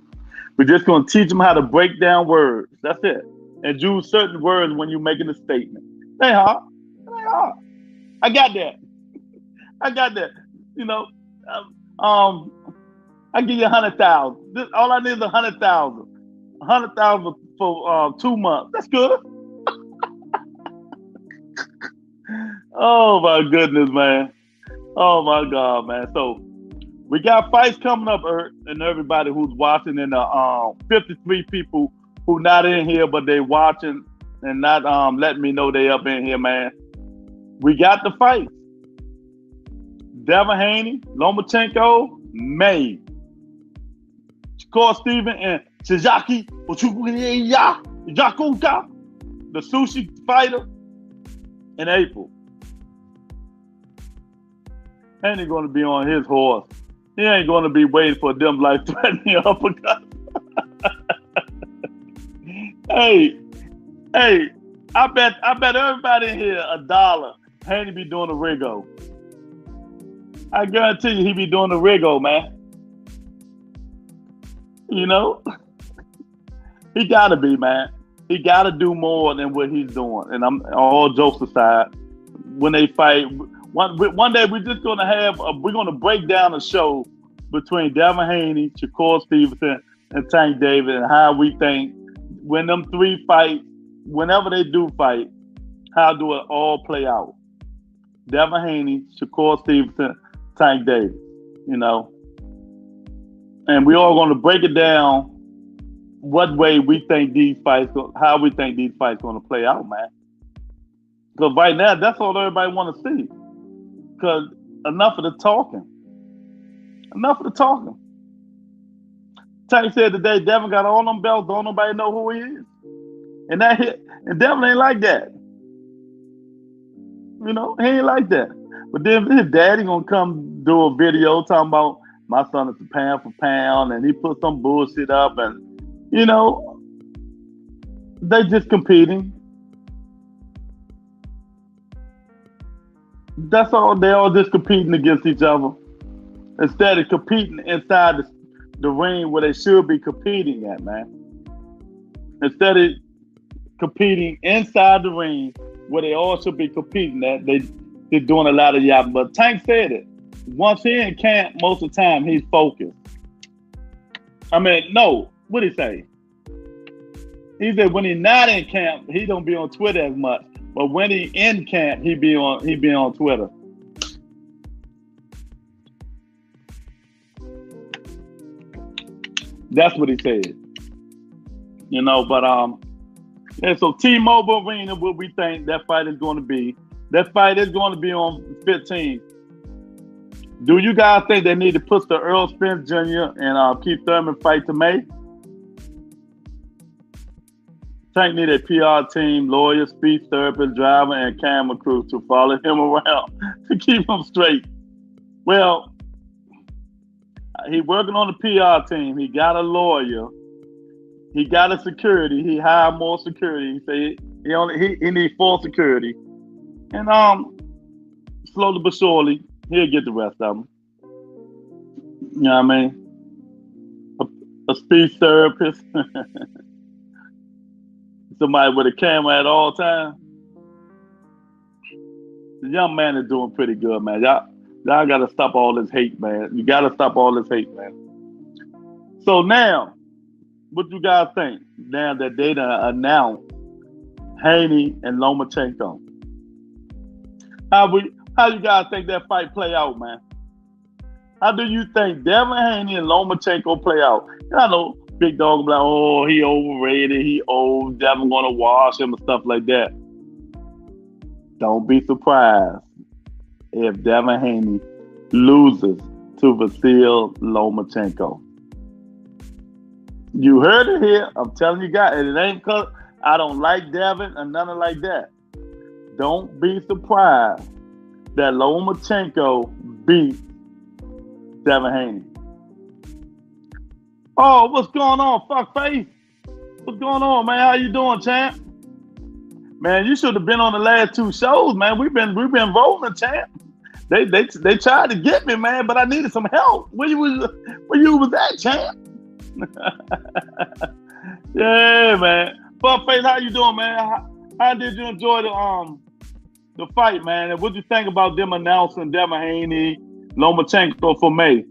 We're just going to teach them how to break down words. That's it. And use certain words when you're making a statement. It ain't hard. I got that. I give you 100,000. All I need is 100,000. 100,000 for 2 months. That's good. Oh my goodness, man. Oh my God, man. So we got fights coming up, and everybody who's watching, and 53 people who not in here, but they watching and not letting me know they up in here, man. We got the fights. Devin Haney, Lomachenko, May. Shakur Steven and Shizaki Jakuka, the sushi fighter, in April. Haney going to be on his horse. He ain't going to be waiting for them life-threatening uppercut. Hey, I bet everybody in here $1. Haney be doing the Rigo. I guarantee you he be doing the Rigo, man. You know? He gotta be, man. He gotta do more than what he's doing. And I'm all jokes aside. When they fight, one day we're just gonna have we're gonna break down a show between Devin Haney, Shakur Stevenson, and Tank Davis, and how we think when them three fight, whenever they do fight, how do it all play out? Devin Haney, Shakur Stevenson, Tank Davis, you know. And we all gonna break it down what way we think these fights, how we think these fights gonna play out, man. Because right now, that's all everybody want to see. Because enough of the talking. Tank said today, Devin got all them belts, don't nobody know who he is. And Devin ain't like that. You know, he ain't like that. But then his daddy gonna come do a video talking about my son is a pound for pound, and he put some bullshit up, and you know, they just competing. That's all. They all just competing against each other instead of competing inside the ring where they should be competing at, man. Instead of competing inside the ring where they all should be competing at, they're doing a lot of yapping. But Tank said it. Once he in camp, most of the time he's focused. I mean, no, what'd he say? He said when he's not in camp, he don't be on Twitter as much. But when he in camp, he be on Twitter. That's what he said. You know, but and so T-Mobile Arena, what we think that fight is going to be. That fight is going to be on 15. Do you guys think they need to push the Earl Spence Jr. and Keith Thurman fight to May? Tank need a PR team, lawyer, speech therapist, driver, and camera crew to follow him around to keep him straight. Well, he's working on the PR team. He got a lawyer. He got a security. He hired more security. He said he needs full security. And slowly but surely, he'll get the rest of them. You know what I mean? A speech therapist. Somebody with a camera at all times. The young man is doing pretty good, man. Y'all got to stop all this hate, man. You got to stop all this hate, man. So now, what you guys think? Now that they done announced Haney and Lomachenko. How you guys think that fight play out, man? How do you think Devin Haney and Lomachenko play out? I know Big Dog will be like, oh, he overrated, he old, Devin gonna wash him and stuff like that. Don't be surprised if Devin Haney loses to Vasil Lomachenko. You heard it here. I'm telling you guys, and it ain't because I don't like Devin or nothing like that. Don't be surprised that Lomachenko beat Devin Haney. Oh, what's going on, fuckface? What's going on, man? How you doing, champ? Man, you should have been on the last two shows, man. We've been rolling, champ. They tried to get me, man, but I needed some help. Where you was at, champ? Yeah, man. Fuckface, how you doing, man? How did you enjoy the fight, man? And what you think about them announcing Devin Haney, Lomachenko for May?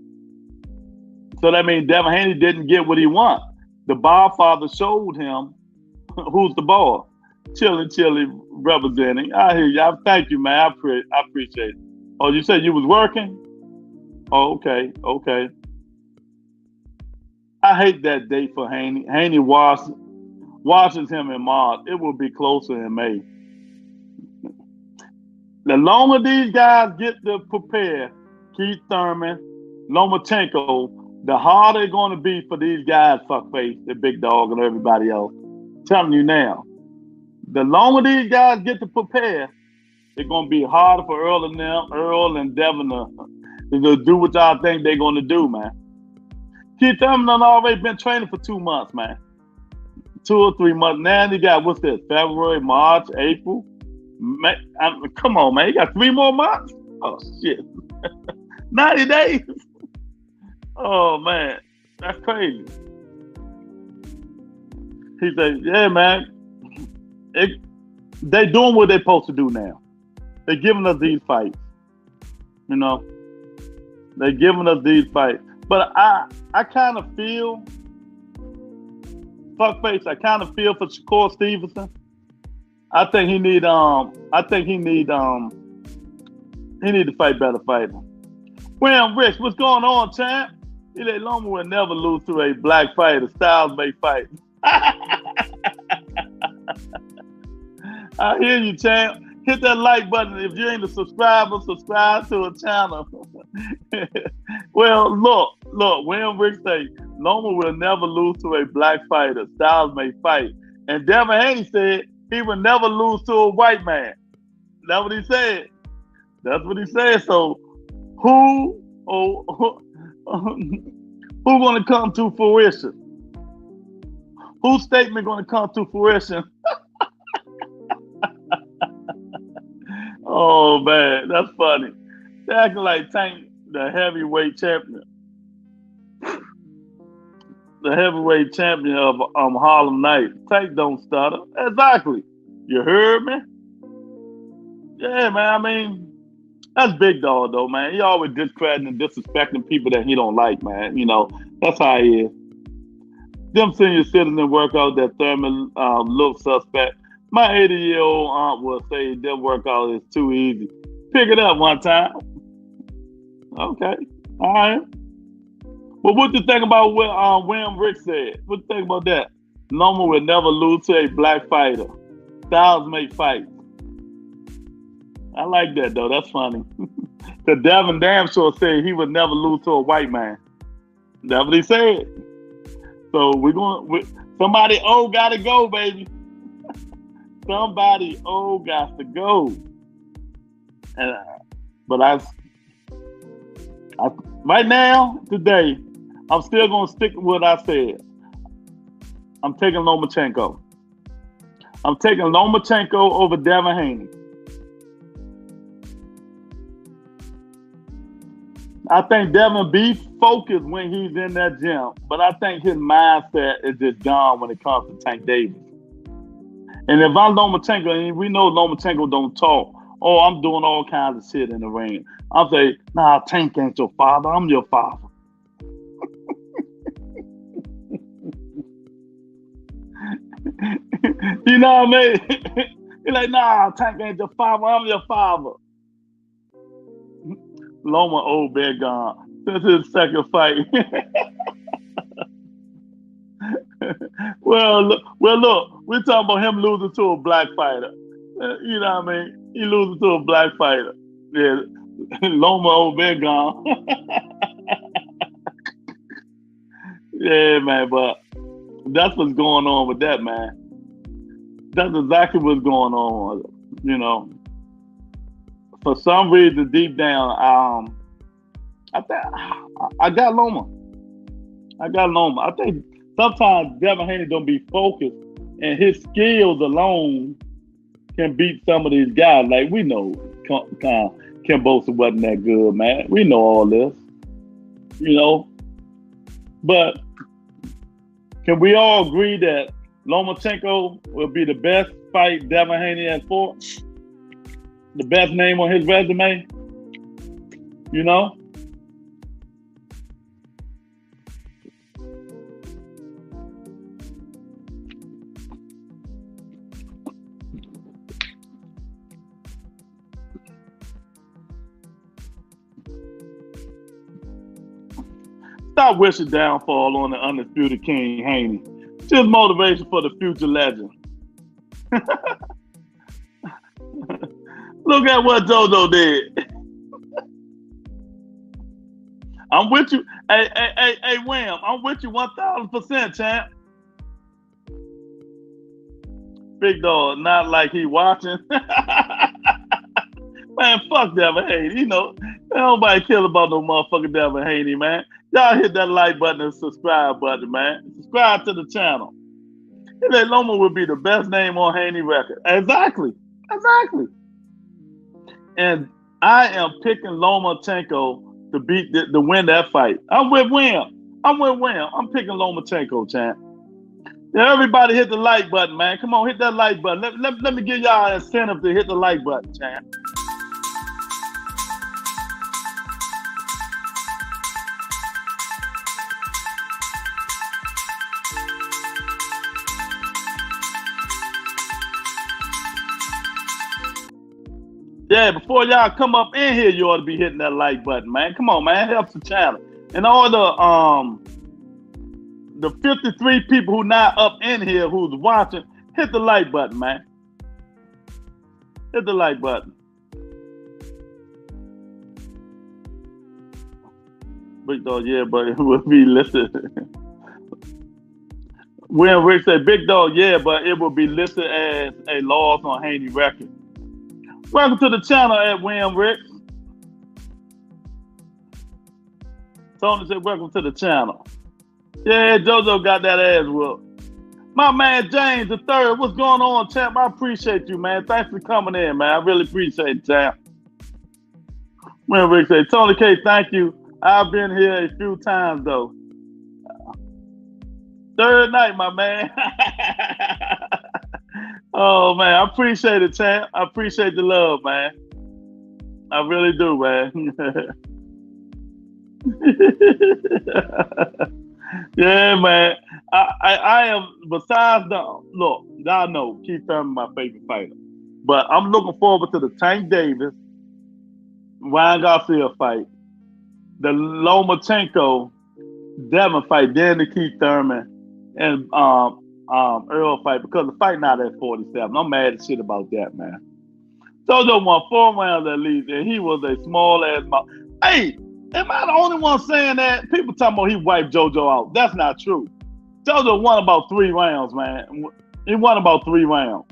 So that means Devin Haney didn't get what he want. The Godfather showed him who's the ball. Chilly representing. I hear you. Thank you, man. I appreciate it. Oh, you said you was working? Oh, okay. I hate that date for Haney. Haney washes him in March. It will be closer in May. The longer these guys get to prepare, Keith Thurman, Lomachenko, the harder it's going to be for these guys, fuckface, the Big Dog, and everybody else. I'm telling you now. The longer these guys get to prepare, it's going to be harder for Earl and Devin to do what y'all think they're going to do, man. Keith Thurman done already been training for 2 months, man. 2 or 3 months. Now you got, what's this, February, March, April? Come on, man. You got 3 more months? Oh, shit. 90 days? Oh, man. That's crazy. He said, yeah, man. They doing what they're supposed to do now. They're giving us these fights. You know? They're giving us these fights. But I kind of feel, fuckface, I kind of feel for Shakur Stevenson. I think he need to fight better fighter. Well, Rich, what's going on, champ? Eli Loma will never lose to a black fighter. Styles may fight. I hear you, champ. Hit that like button. If you ain't a subscriber, subscribe to a channel. Well, look, William Rick say, Loma will never lose to a black fighter. Styles may fight. And Devin Haney said he will never lose to a white man. That's what he said. That's what he said. So who gonna come to fruition? Whose statement gonna come to fruition? Oh man, that's funny. They acting like Tank, the heavyweight champion. The heavyweight champion of Harlem Nights. Tank don't stutter. Exactly. You heard me? Yeah, man. I mean, that's Big Dog, though, man. He always discrediting and disrespecting people that he don't like, man. You know, that's how he is. Them senior citizen workout that Thurman looks suspect. My 80-year-old aunt will say them workout is too easy. Pick it up one time. Okay. All right. Well, what you think about what William Rick said? What you think about that? Loma will never lose to a black fighter. Styles make fights. I like that, though. That's funny. Because Devin damn sure said he would never lose to a white man. That's what he said. So somebody old got to go, baby. Somebody old got to go. But right now, today, I'm still going to stick with what I said. I'm taking Lomachenko. I'm taking Lomachenko over Devin Haney. I think Devin be focused when he's in that gym, but I think his mindset is just gone when it comes to Tank Davis. And if I'm Lomachenko, and we know Lomachenko don't talk, oh, I'm doing all kinds of shit in the ring. I'll say, nah, Tank ain't your father. I'm your father. You know what I mean? He's like, nah, Tank ain't your father. I'm your father. Loma old been gone. This is his second fight. Well, look, we're talking about him losing to a black fighter. You know what I mean? He loses to a black fighter. Yeah, Loma old been gone. Yeah, man, but that's what's going on with that, man. That's exactly what's going on, you know. For some reason, deep down, I got Loma. I think sometimes Devin Haney don't be focused, and his skills alone can beat some of these guys. Like we know, Kim Bosa wasn't that good, man. We know all this, you know. But can we all agree that Lomachenko will be the best fight Devin Haney has fought? The best name on his resume, you know? Stop wishing downfall on the undisputed King Haney. Just motivation for the future legend. Look at what JoJo did. I'm with you. Hey, Wham, I'm with you 1,000%, champ. Big dog, not like he watching. Man, fuck Devin Haney. You know, Nobody care about no motherfucking Devin Haney, man. Y'all hit that like button and subscribe button, man. Subscribe to the channel. That Loma would be the best name on Haney record. Exactly. And I am picking Lomachenko to beat to win that fight. I'm with Wim. I'm picking Lomachenko, champ. Yeah, everybody hit the like button, man. Come on, hit that like button. Let me give y'all an incentive to hit the like button, champ. Yeah, before y'all come up in here, you ought to be hitting that like button, man. Come on, man. It helps the channel. And all the 53 people who not up in here who's watching, hit the like button, man. Hit the like button. Big dog, yeah, but it will be listed. When Rick said, big dog, yeah, but it will be listed as a loss on Haney record. Welcome to the channel at William Rick. Tony said, welcome to the channel. Yeah, JoJo got that ass whooped. My man James the third, what's going on, champ? I appreciate you, man. Thanks for coming in, man. I really appreciate it, champ. William Rick said, Tony K, thank you. I've been here a few times, though. Third night, my man. Oh, man, I appreciate it, champ. I appreciate the love, man. I really do, man. Yeah, man. I am, besides look, y'all know Keith Thurman my favorite fighter. But I'm looking forward to the Tank Davis, Ryan Garcia fight, the Lomachenko, Devin fight, then the Keith Thurman, and Earl fight, because the fight not at 47. I'm mad as shit about that, man. JoJo won 4 rounds at least, and he was a small ass mouth. Hey, am I the only one saying that? People talking about he wiped JoJo out. That's not true. JoJo won about 3 rounds, man. He won about 3 rounds.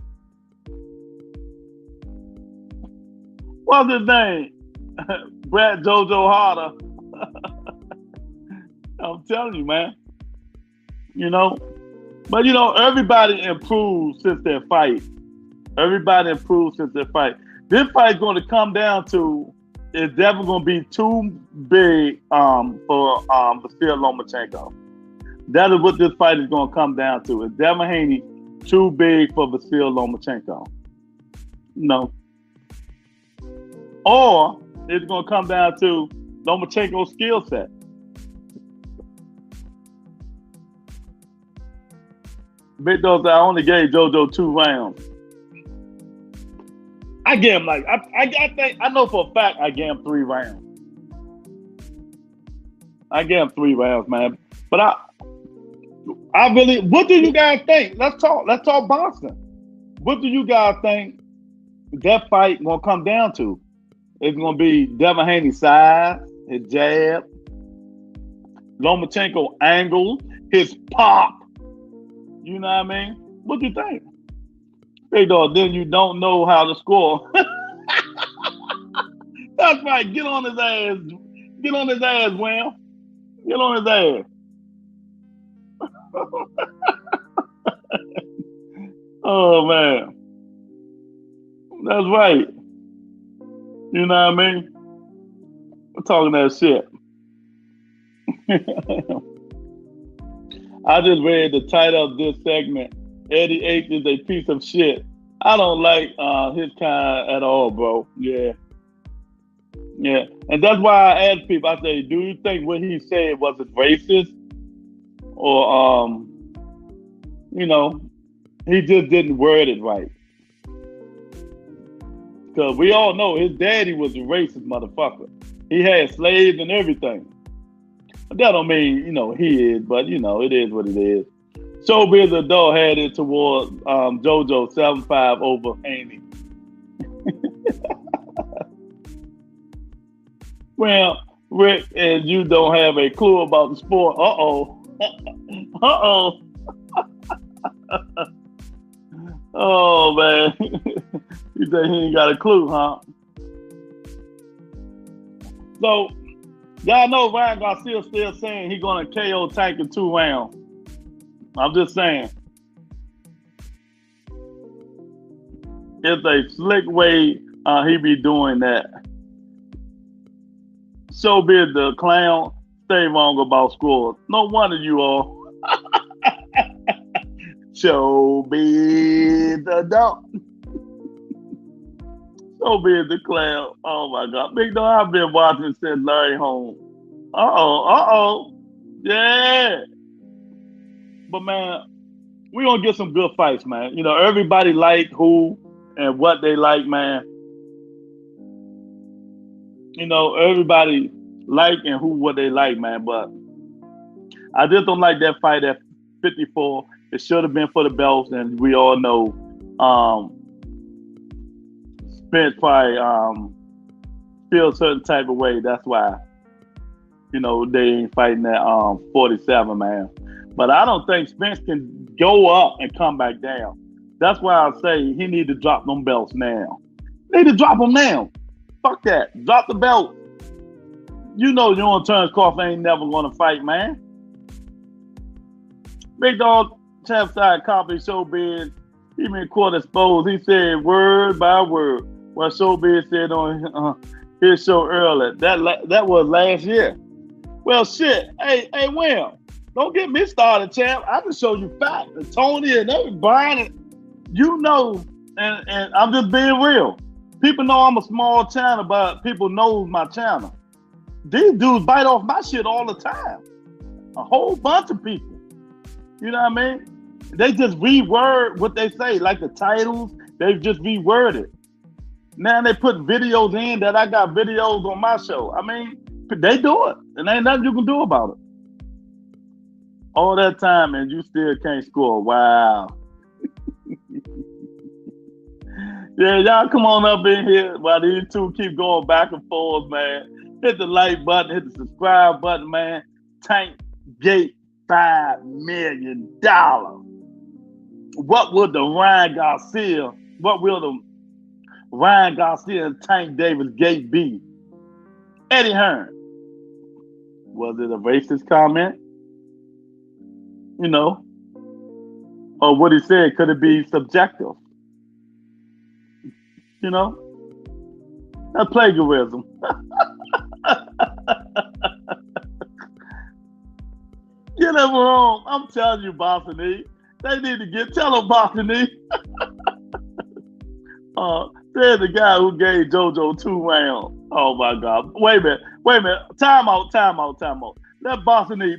What's his name? Brad JoJo Harder. I'm telling you, man. You know? But, you know, everybody improved since their fight. This fight's going to come down to, it's definitely going to be too big for Vasily Lomachenko. That is what this fight is going to come down to. Is Devin Haney too big for Vasily Lomachenko? No. Or it's going to come down to Lomachenko's skill set. Big Dog said, I only gave JoJo 2 rounds. I gave him I think, I know for a fact I gave him 3 rounds. I gave him 3 rounds, man. But I really, what do you guys think? Let's talk boxing. What do you guys think that fight gonna come down to? It's gonna be Devin Haney's size, his jab, Lomachenko angle, his pop. You know what I mean? What do you think? Hey, dog, then you don't know how to score. That's right. Get on his ass. Get on his ass, Will. Get on his ass. Oh, man. That's right. You know what I mean? I'm talking that shit. I just read the title of this segment. Eddie H is a piece of shit. I don't like his kind at all, bro. Yeah. And that's why I ask people, I say, do you think what he said was it racist? Or, you know, he just didn't word it right. Because we all know his daddy was a racist motherfucker. He had slaves and everything. That don't mean, you know, he is, but, you know, it is what it is. Showbiz adult had it towards JoJo 7-5 over Haney. Well, Rick, and you don't have a clue about the sport. Uh-oh. Uh-oh. Oh, man. You think he ain't got a clue, huh? So, y'all know Ryan Garcia still saying he's going to KO Tank in 2 rounds. I'm just saying. It's a slick way he be doing that. Showbiz the clown, stay wrong about scores. No wonder you all. Showbiz the dog. Showbiz the clown. Oh my God. Big dog, I've been watching since Larry home. Uh-oh. Yeah. But man, we gonna get some good fights, man. You know, everybody like who and what they like, man. You know, everybody like and what they like, man. But I just don't like that fight at 54. It should have been for the belts, and we all know Spence probably feel a certain type of way. That's why, you know, they ain't fighting at 47, man. But I don't think Spence can go up and come back down. That's why I say he need to drop them belts now. Need to drop them now. Fuck that. Drop the belt. You know Jordan Terrence Crawford ain't never gonna fight, man. Big dog, champ side copy Showbiz. He been court exposed. He said word by word what Showbiz said on his show earlier. That was last year. Well, shit. Hey, Will, don't get me started, champ. I can show you facts. And Tony and everybody, you know, and I'm just being real. People know I'm a small channel, but people know my channel. These dudes bite off my shit all the time. A whole bunch of people. You know what I mean? They just reword what they say, like the titles, they just reword it. Now they put videos in that I got videos on my show. I mean, they do it, and ain't nothing you can do about it. All that time, and you still can't score. Wow. Yeah, y'all come on up in here while these two keep going back and forth, man. Hit the like button, hit the subscribe button, man. Tank Gate $5 million. What will the Ryan Garcia and Tank Davis gate be? Eddie Hearn. Was it a racist comment? You know? Or what he said, could it be subjective? You know? That's plagiarism. Get them wrong. I'm telling you, Boston E. They need to tell them Boston E. There's the guy who gave JoJo 2 rounds. Oh my God. Wait a minute. Time out. Let Boston E.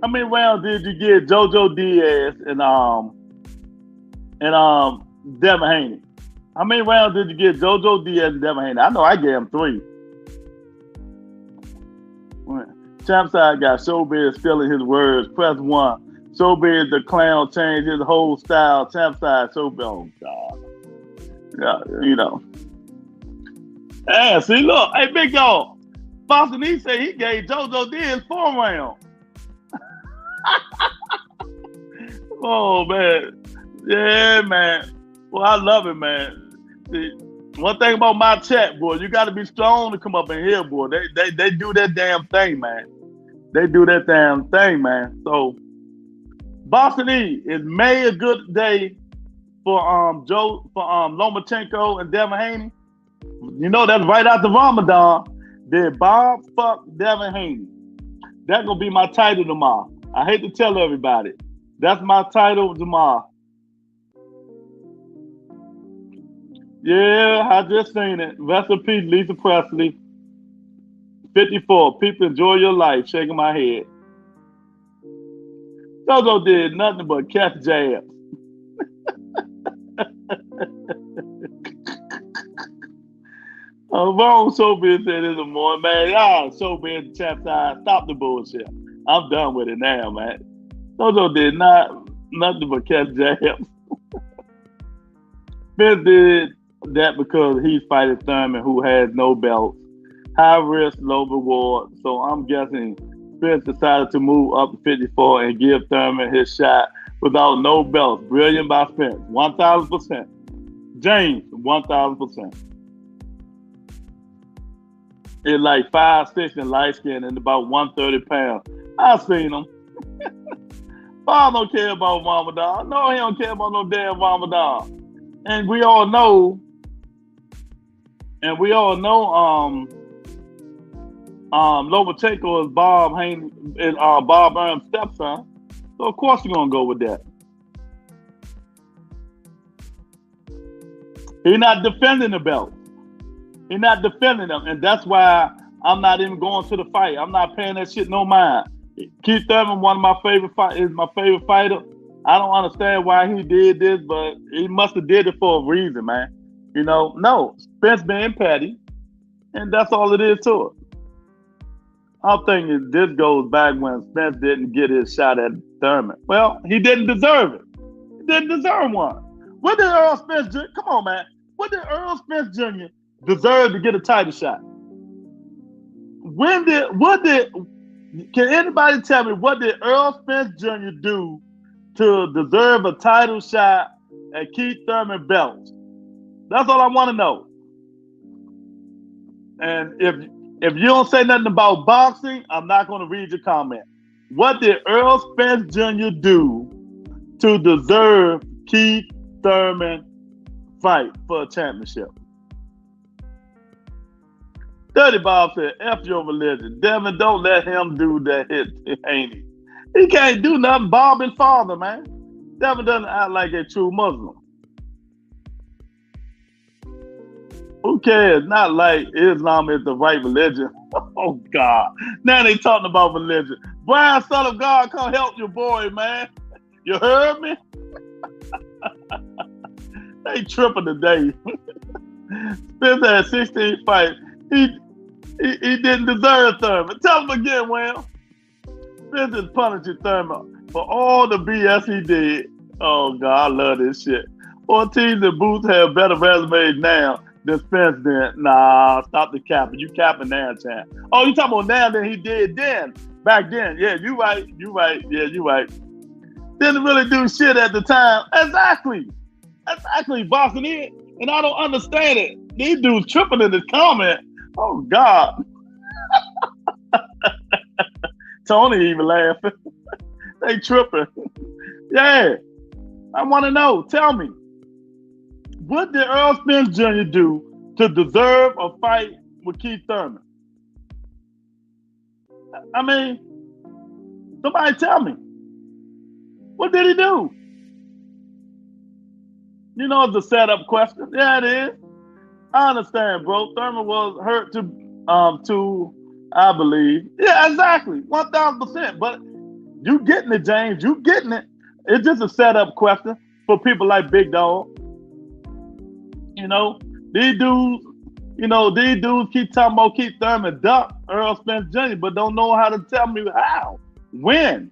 How many rounds did you give JoJo Diaz and Devin Haney? How many rounds did you give JoJo Diaz and Devin Haney? I know I gave him 3. Champ side got Showbiz stealing his words. Press 1. Showbiz the clown changed his whole style. Champ side Showbiz. Oh God. Yeah, you know. Yeah, see, look, hey, big dog. Boston E said he gave JoJo Diaz 4 rounds. Oh man. Yeah, man. Well, I love it, man. See, one thing about my chat, boy, you got to be strong to come up in here, boy. They do that damn thing, man. They do that damn thing, man. So, Boston E, is May a good day for Lomachenko and Devin Haney? You know that's right after Ramadan. Did Bob fuck Devin Haney? That's gonna be my title tomorrow. I hate to tell everybody. That's my title tomorrow. Yeah, I just seen it. Rest in peace, Lisa Presley. 54. People enjoy your life. Shaking my head. JoJo did nothing but catch jabs. Wrong Showbiz said this morning, man. Showbiz chat side. Stop the bullshit. I'm done with it now, man. JoJo did nothing but catch jabs. Spence did that because he's fighting Thurman, who has no belts. High risk, low reward. So I'm guessing Spence decided to move up to 54 and give Thurman his shot without no belts. Brilliant by Spence. 1,000%. James, 1,000%. is like 5'6" and light skin and about 130 pounds. I seen him. Bob don't care about Ramadan. No, he don't care about no damn Ramadan. And we all know, Lomachenko is Bob Haney and Bob Hearn's stepson. So of course you're gonna go with that. He's not defending the belt. He's not defending them, and that's why I'm not even going to the fight. I'm not paying that shit no mind. Keith Thurman, one of my favorite is my favorite fighter. I don't understand why he did this, but he must have did it for a reason, man. You know, no, Spence being petty, and that's all it is to it. I'm thinking this goes back when Spence didn't get his shot at Thurman. Well, he didn't deserve it. He didn't deserve one. What did Earl Spence Jr. Come on, man. What did Earl Spence Jr. deserve to get a title shot? Can anybody tell me what did Earl Spence Jr. do to deserve a title shot at Keith Thurman belt? That's all I want to know. And if you don't say nothing about boxing, I'm not going to read your comment. What did Earl Spence Jr. do to deserve Keith Thurman fight for a championship? Dirty Bob said, F your religion. Devin, don't let him do that hit to Haney. He can't do nothing. Bob and father, man. Devin doesn't act like a true Muslim. Who cares? Not like Islam is the right religion. Oh, God. Now they talking about religion. Brian, son of God, come help your boy, man. You heard me? They tripping today. Spence had 16 fights. He didn't deserve Thurman. Tell him again, Will. Spence is punishing Thurman for all the BS he did. Oh, God, I love this shit. 14 and Boots have better resumes now than Spence did. Nah, stop the capping. You capping now, champ. Oh, you talking about now than he did then. Back then. Yeah, you right. Yeah, you right. Didn't really do shit at the time. Exactly. Boxing in. And I don't understand it. These dudes tripping in the comment. Oh, God. Tony even laughing. They tripping. Yeah. I want to know. Tell me. What did Earl Spence Jr. do to deserve a fight with Keith Thurman? I mean, somebody tell me. What did he do? You know, it's a setup question. Yeah, it is. I understand, bro. Thurman was hurt to I believe. Yeah, exactly. 1,000%. But you getting it, James. You getting it. It's just a setup question for people like Big Dog. You know, these dudes keep talking about Keith Thurman duck Earl Spence Jr., but don't know how to tell me how. When?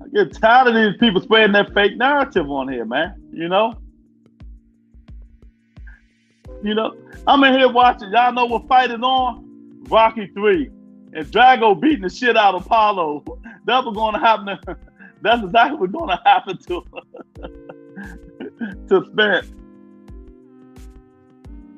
I get tired of these people spreading that fake narrative on here, man. You know, I'm in here watching. Y'all know what fight is on? Rocky 3. And Drago beating the shit out of Apollo. That's what's going to happen. That's exactly what's going to happen to Spence.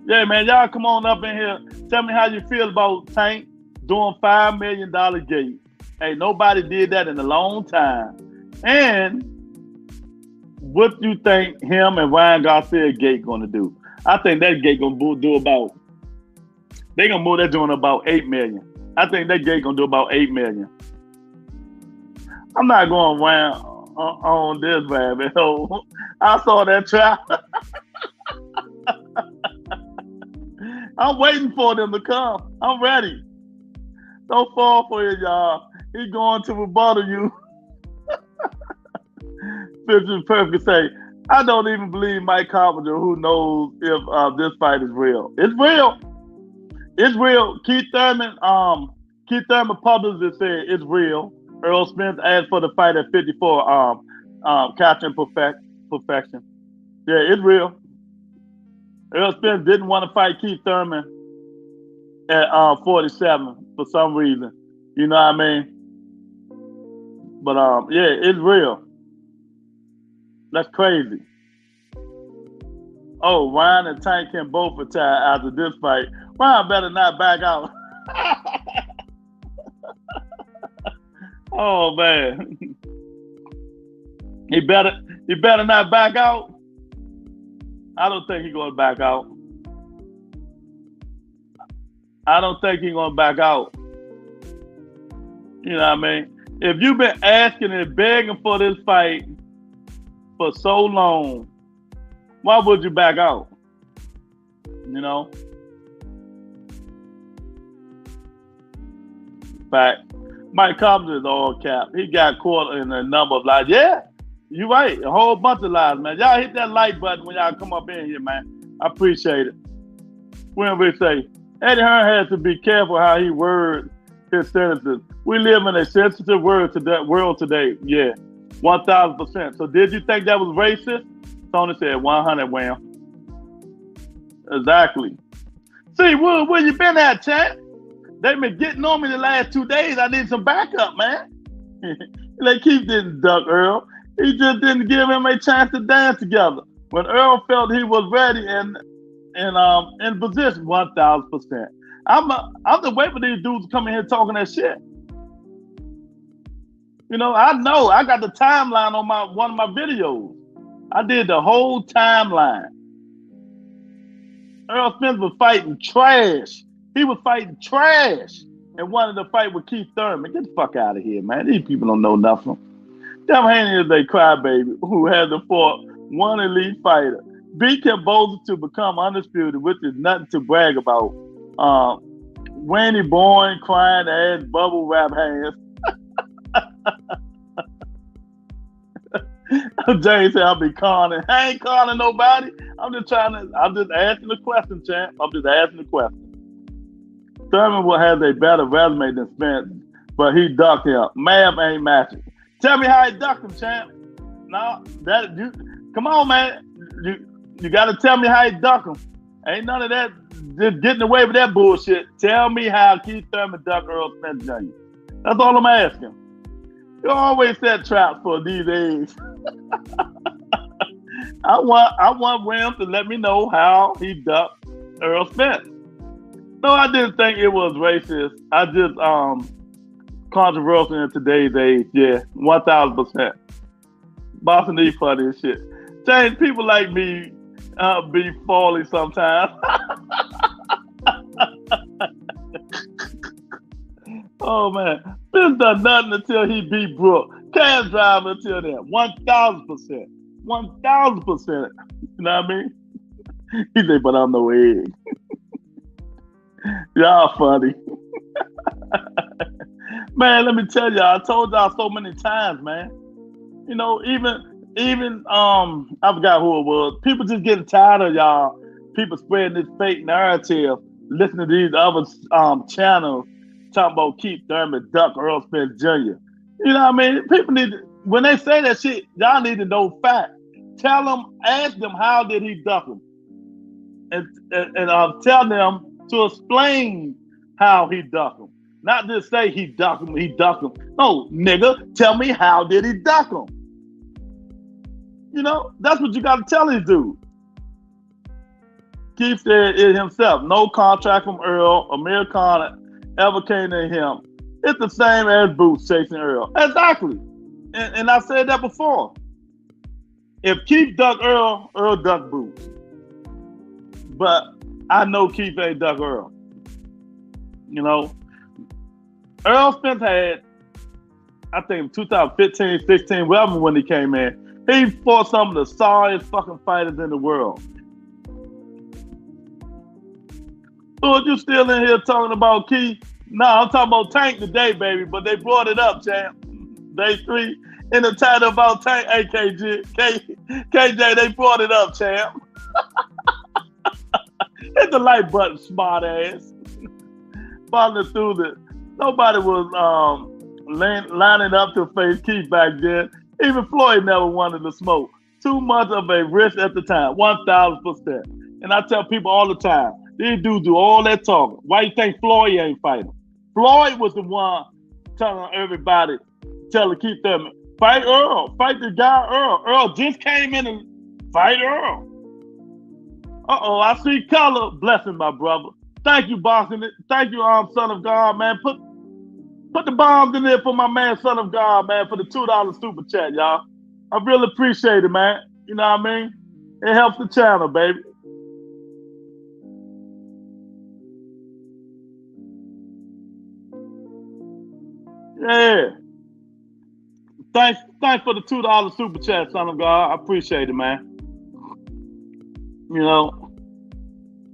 Yeah, man, y'all come on up in here. Tell me how you feel about Tank doing $5 million gate. Hey, nobody did that in a long time. And what do you think him and Ryan Garcia gate going to do? I think that gate going to do about, they going to move that doing about $8 million. I think that gate going to do about $8 million. I'm not going around on this rabbit hole. I saw that trap. I'm waiting for them to come. I'm ready. Don't fall for it, y'all. He's going to rebuttal you. Picture Perfect say, I don't even believe Mike Carpenter, who knows if this fight is real. It's real. It's real. Keith Thurman publicist said it's real. Earl Spence asked for the fight at 54, capturing perfection. Yeah, it's real. Earl Spence didn't want to fight Keith Thurman at 47 for some reason. You know what I mean? But yeah, it's real. That's crazy. Oh, Ryan and Tank can both retire after this fight. Ryan better not back out. Oh man. He better not back out. I don't think he's gonna back out. I don't think he's gonna back out. You know what I mean? If you've been asking and begging for this fight for so long, why would you back out? You know? Fact. Mike Cobbs is all cap. He got caught in a number of lies. Yeah, you're right. A whole bunch of lies, man. Y'all hit that like button when y'all come up in here, man. I appreciate it. When we say, Eddie Hearn has to be careful how he words his sentences. We live in a sensitive world today. Yeah, 1,000%. So did you think that was racist? Tony said 100, wham. Exactly. See, where you been at, champ? They've been getting on me the last 2 days. I need some backup, man. They keep didn't duck Earl. He just didn't give him a chance to dance together. When Earl felt he was ready and in position, 1,000%. I'm just waiting for these dudes to come in here talking that shit. You know I got the timeline on one of my videos. I did the whole timeline. Earl Spence was fighting trash. He was fighting trash and wanted to fight with Keith Thurman. Get the fuck out of here, man. These people don't know nothing. Them Haney is a crybaby who had to fought one elite fighter. Beat Gervonta to become undisputed, which is nothing to brag about. Wendy Bourne crying ass, bubble wrap hands. James said I'll be calling. I ain't calling nobody. I'm just asking the question, champ. I'm just asking the question. Thurman will have a better resume than Spence, but he ducked him. Math ain't matching. Tell me how he ducked him, champ. No, come on, man. You got to tell me how he ducked him. Ain't none of that just getting away with that bullshit. Tell me how Keith Thurman ducked Earl Spence Jr. That's all I'm asking. You always set traps for these days. I want Williams to let me know how he ducked Earl Spence. No, I didn't think it was racist. I just controversial in today's age. Yeah, 1,000%. Boston E funny as shit. James, people like me be falling sometimes. Oh man, Spence done nothing until he beat Brooke. Can't drive until then. 1,000%. 1,000%. You know what I mean? He said, but I'm no egg. Y'all funny. Man, let me tell y'all, I told y'all so many times, man. You know, even I forgot who it was. People just getting tired of y'all. People spreading this fake narrative, listening to these other channels talking about Keith Thurman, duck Earl Spence Jr. You know what I mean? People need to, when they say that shit, y'all need to know fact. Tell them, ask them how did he duck him, and tell them to explain how he ducked him. Not just say he ducked him. No, nigga, tell me how did he duck him. You know, that's what you got to tell these dudes. Keith said it himself. No contract from Earl. Amir Khan ever came to him. It's the same as Boots chasing Earl. Exactly. And I said that before. If Keith ducked Earl, Earl ducked Boots. But I know Keith ain't duck Earl. You know? Earl Spence had, I think 2015, 16, whatever when he came in, he fought some of the sorriest fucking fighters in the world. So you still in here talking about Keith? No, I'm talking about Tank today, baby, but they brought it up, champ. Day 3 in the title about Tank. Hey, KJ, they brought it up, champ. Hit the like button, smart ass. Following through this. Nobody was lining up to face Keith back then. Even Floyd never wanted to smoke. Too much of a risk at the time, 1,000%. And I tell people all the time, these dudes do all that talking. Why you think Floyd ain't fighting? Floyd was the one telling everybody, telling Keith Thurman, fight Earl, fight the guy Earl. Earl just came in and fight Earl. I see color. Blessing, my brother. Thank you, Boston. Thank you, Son of God, man. Put the bombs in there for my man, Son of God, man, for the $2 super chat, y'all. I really appreciate it, man. You know what I mean? It helps the channel, baby. Yeah. Thanks for the $2 super chat, Son of God. I appreciate it, man. You know,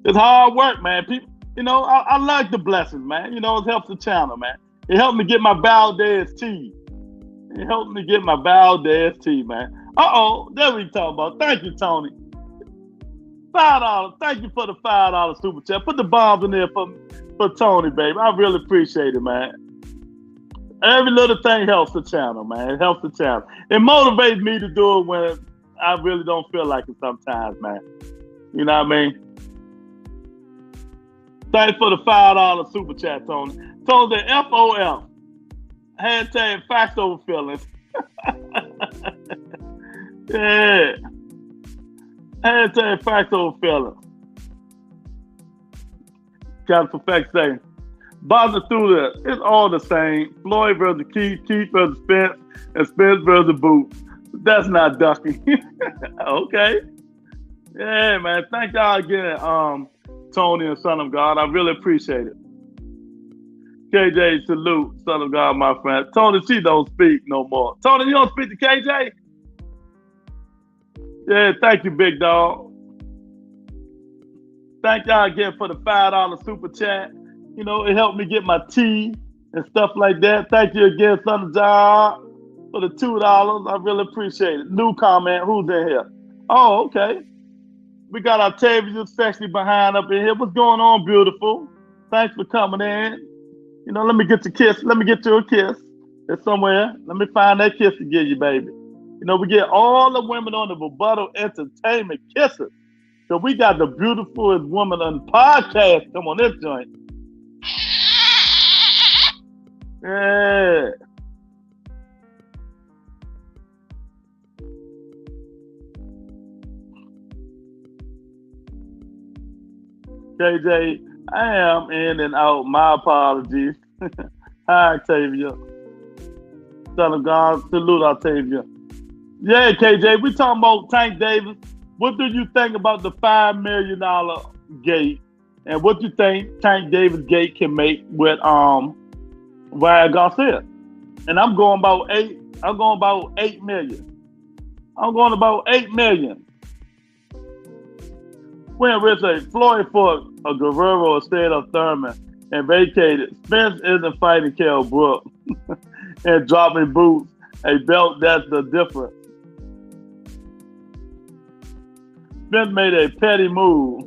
it's hard work, man. People, you know, I like the blessings, man. You know, it helps the channel, man. It helped me get my Valdez tea. It helped me get my Valdez tea, man. There we talk about. Thank you, Tony. $5. Thank you for the $5 super chat. Put the bombs in there for Tony, baby. I really appreciate it, man. Every little thing helps the channel, man. It helps the channel. It motivates me to do it when I really don't feel like it sometimes, man. You know what I mean? Thanks for the $5 super chat, Tony. Tony, the FOF. Hashtag facts over feelings. Yeah. Hashtag facts over feelings. Got to perfect saying. Boston through there. It's all the same. Floyd versus Keith, Keith versus Spence, and Spence versus Boots. That's not ducking. Okay. Yeah, man. Thank y'all again, Tony and Son of God. I really appreciate it. KJ, salute, Son of God, my friend. Tony, she don't speak no more. Tony, you don't speak to KJ? Yeah, thank you, big dog. Thank y'all again for the $5 super chat. You know, it helped me get my tea and stuff like that. Thank you again, Son of God, for the $2. I really appreciate it. New comment, who's in here? Oh, okay. We got Octavia sexy behind up in here. What's going on, beautiful? Thanks for coming in. You know, let me get your kiss. Let me get you a kiss. It's somewhere. Let me find that kiss to give you, baby. You know, we get all the women on the Rebuttal Entertainment kisses. So we got the beautifulest woman on the podcast. Come on, this joint. Yeah. KJ, I am in and out. My apologies. Hi, Octavia. Son of God, salute, Octavia. Yeah, KJ, we talking about Tank Davis. What do you think about the $5 million gate? And what do you think Tank Davis gate can make with Ryan Garcia? And I'm going about $8 million. I'm going about $8 million. When Rich say Floyd fought a Guerrero instead of Thurman and vacated. Spence isn't fighting Kell Brook and dropping Boots a belt. That's the difference. Spence made a petty move.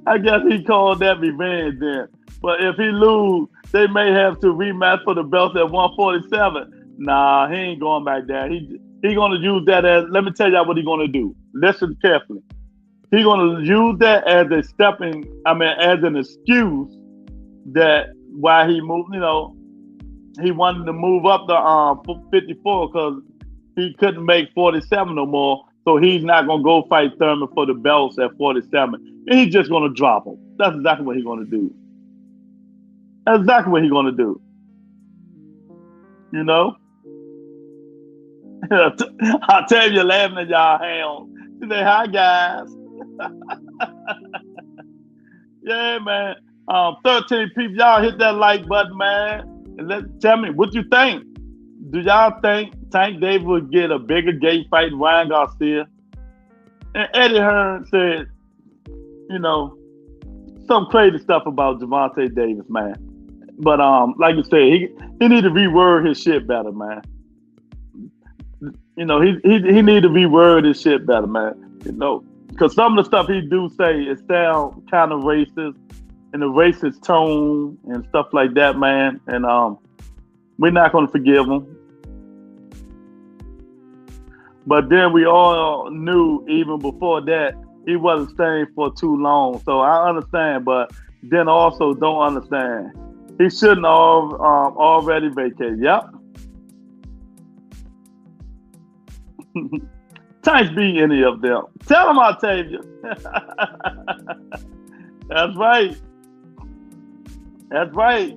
I guess he called that revenge then. But if he lose, they may have to rematch for the belt at 147. Nah, he ain't going back there. He gonna use that as. Let me tell y'all what he gonna do. Listen carefully. He's going to use that as as an excuse that why he moved, you know, he wanted to move up to 54 because he couldn't make 47 no more. So he's not going to go fight Thurman for the belts at 47. And he's just going to drop him. That's exactly what he's going to do. That's exactly what he's going to do. You know? I'll tell you, laughing at y'all ham. She say, hi, guys. Yeah, man. 13 people, y'all hit that like button, man. And tell me what you think. Do y'all think Tank Davis would get a bigger gate fight than Ryan Garcia? And Eddie Hearn said, you know, some crazy stuff about Gervonta Davis, man. But like you said, he need to reword his shit better, man. You know, he need to reword his shit better, man. You know. Because some of the stuff he do say, it sound kind of racist, and a racist tone and stuff like that, man. And we're not going to forgive him. But then we all knew even before that he wasn't staying for too long. So I understand, but then also don't understand. He shouldn't have already vacated. Yep. Tank beat any of them. Tell them Octavia. That's right. That's right.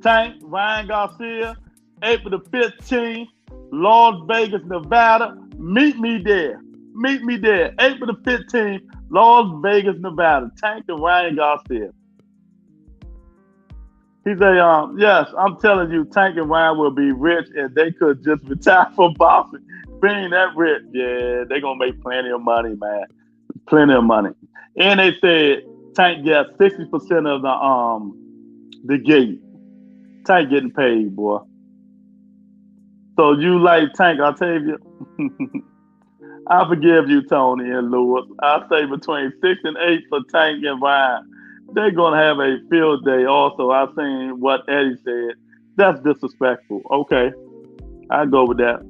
Tank, Ryan Garcia, April the 15th, Las Vegas, Nevada. Meet me there. Meet me there. April the 15th, Las Vegas, Nevada. Tank and Ryan Garcia. He said, yes, I'm telling you, Tank and Ryan will be rich and they could just retire from boxing. Being that rich, yeah, they're going to make plenty of money, man. Plenty of money. And they said Tank gets 60% of the gate. Tank getting paid, boy. So you like Tank, Octavia? I forgive you, Tony and Lewis. I say between 6 and 8 for Tank and Ryan. They're going to have a field day also. I seen what Eddie said. That's disrespectful. Okay. I go with that.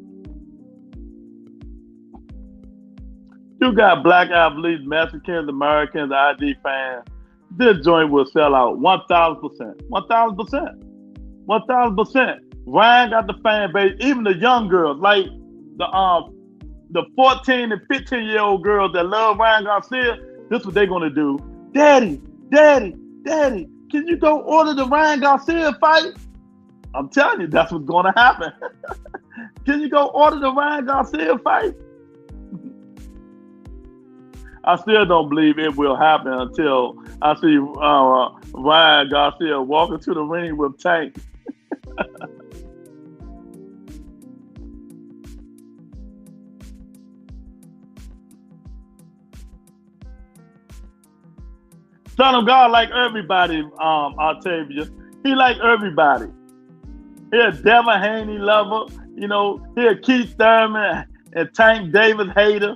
You got black athletes, Mexicans, Americans, ID fans. This joint will sell out 1,000%. 1,000%. 1,000%. Ryan got the fan base. Even the young girls, like the 14 and 15-year-old girls that love Ryan Garcia, this is what they're going to do. Daddy, can you go order the Ryan Garcia fight? I'm telling you, that's what's going to happen. Can you go order the Ryan Garcia fight? I still don't believe it will happen until I see Ryan Garcia walking to the ring with Tank. Son of God like everybody, Octavia. He like everybody. He a Devin Haney lover. You know, he a Keith Thurman and Tank Davis hater.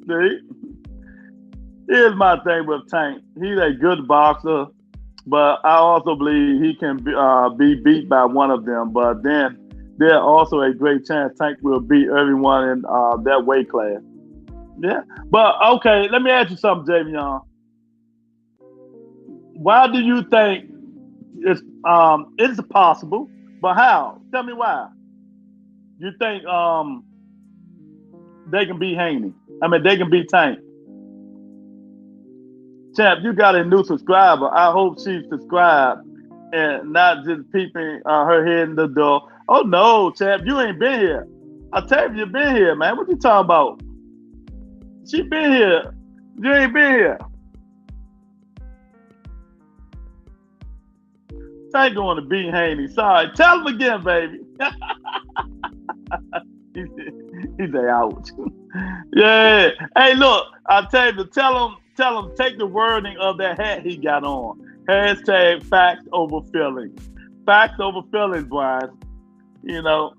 See? Here's my thing with Tank. He's a good boxer, but I also believe he can be beat by one of them. But then there's also a great chance Tank will beat everyone in that weight class. Yeah, but okay, let me ask you something, Javion. Why do you think it's possible? But how? Tell me why. You think they can beat Haney? I mean, they can beat Tank. Champ, you got a new subscriber. I hope she subscribed and not just peeping her head in the door. Oh no, Champ, you ain't been here. I tell you been here, man. What you talking about? She been here. You ain't been here. Tank going to beat Haney. Sorry. Tell him again, baby. he say, ouch. Yeah. Hey, look. I tell you, tell him, take the wording of that hat he got on. Hashtag facts over feelings. Facts over feelings, Brian. You know.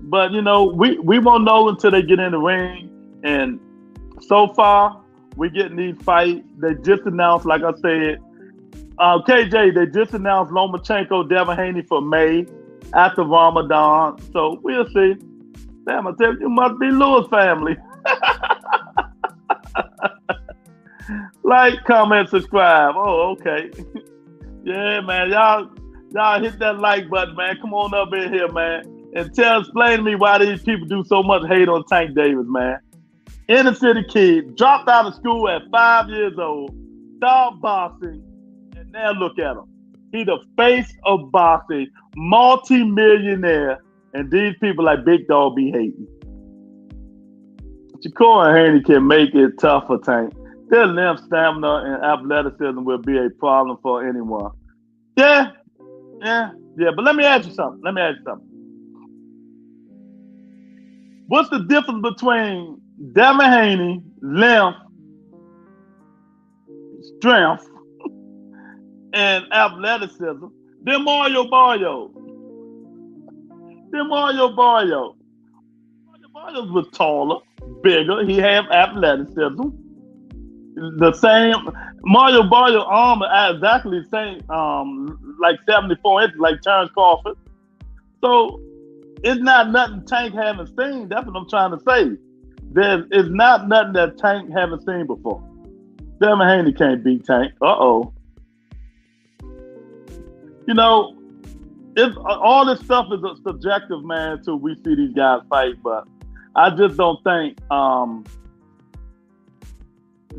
But, you know, we won't know until they get in the ring. And so far, we're getting these fights. They just announced, like I said, KJ, they just announced Lomachenko, Devin Haney for May after Ramadan. So we'll see. Damn, I tell you, must be Lewis family. Like, comment, subscribe. Oh, okay. Yeah, man. Y'all hit that like button, man. Come on up in here, man. And explain to me why these people do so much hate on Tank Davis, man. Inner city kid, dropped out of school at 5 years old, started boxing, and now look at him. He the face of boxing, multi-millionaire, and these people like Big Dog be hating. Shakur and Haney can make it tough for Tank. Their length, stamina, and athleticism will be a problem for anyone. Yeah. But let me ask you something. What's the difference between Devin Haney, length, strength, and athleticism? Then Mario Barrio. Mario Barrio was taller, bigger. He had athleticism. The same. Mario Barrio arm is exactly the same, like 74 inches, like Terrence Crawford. So it's not nothing Tank haven't seen. That's what I'm trying to say. It's not nothing that Tank haven't seen before. Devin Haney can't beat Tank. Uh-oh. You know, all this stuff is a subjective, man, until we see these guys fight. But I just don't think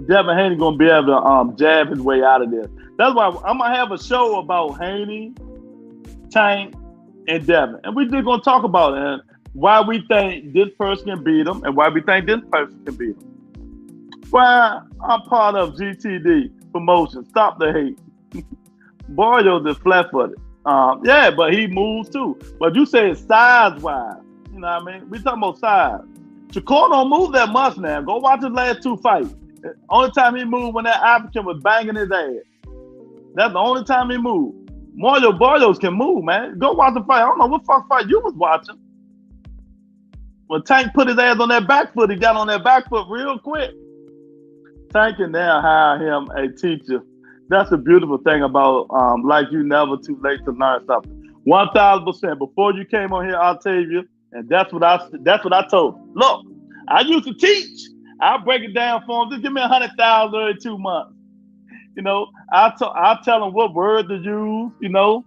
Devin Haney gonna be able to jab his way out of this. That's why I'm gonna have a show about Haney, Tank, and Devin, and we're just gonna talk about it and why we think this person can beat him and why we think this person can beat him. Why I'm part of GTD promotion. Stop the hate. Barrio's is flat-footed. Yeah, but he moves too. But you say size-wise. You know what I mean? We talking about size. Shakur don't move that much now. Go watch his last two fights. Only time he moved when that African was banging his ass. That's the only time he moved. Mario Barrios can move, man. Go watch the fight. I don't know what fuck fight you was watching. When Tank put his ass on that back foot, he got on that back foot real quick. Tank can now hire him a teacher. That's the beautiful thing about like you never too late to learn something. 1000%. Before you came on here, Octavia, and that's what I told him. Look, I used to teach. I'll break it down for him. Just give me 100,000 every 2 months. You know, I'll tell him what word to use, you know,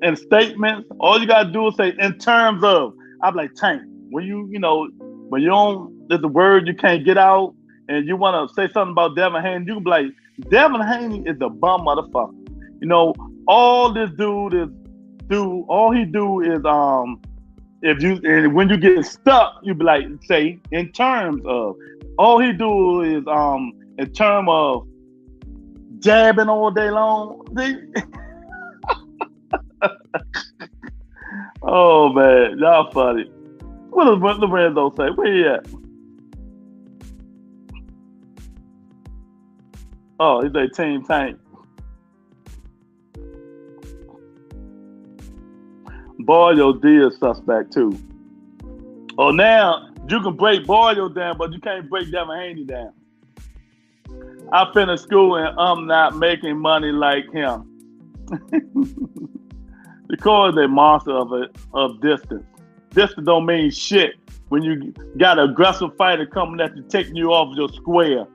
and statements. All you gotta do is say in terms of. I'm like, Tank, when you don't, there's a word you can't get out, and you want to say something about Devin Haney, you can be like, Devin Haney is a bum motherfucker. You know, all this dude is all he do is when you get stuck, you be like, say in terms of. All he do is in terms of jabbing all day long. Oh man, y'all funny. What does Lorenzo say? Where he at? Oh, he's a Team Tank. Barrio D is suspect too. Oh, now you can break Barrio down, but you can't break Devin Haney down. I finished school and I'm not making money like him. Because they're a monster of distance. Distance don't mean shit when you got an aggressive fighter coming at you, taking you off your square.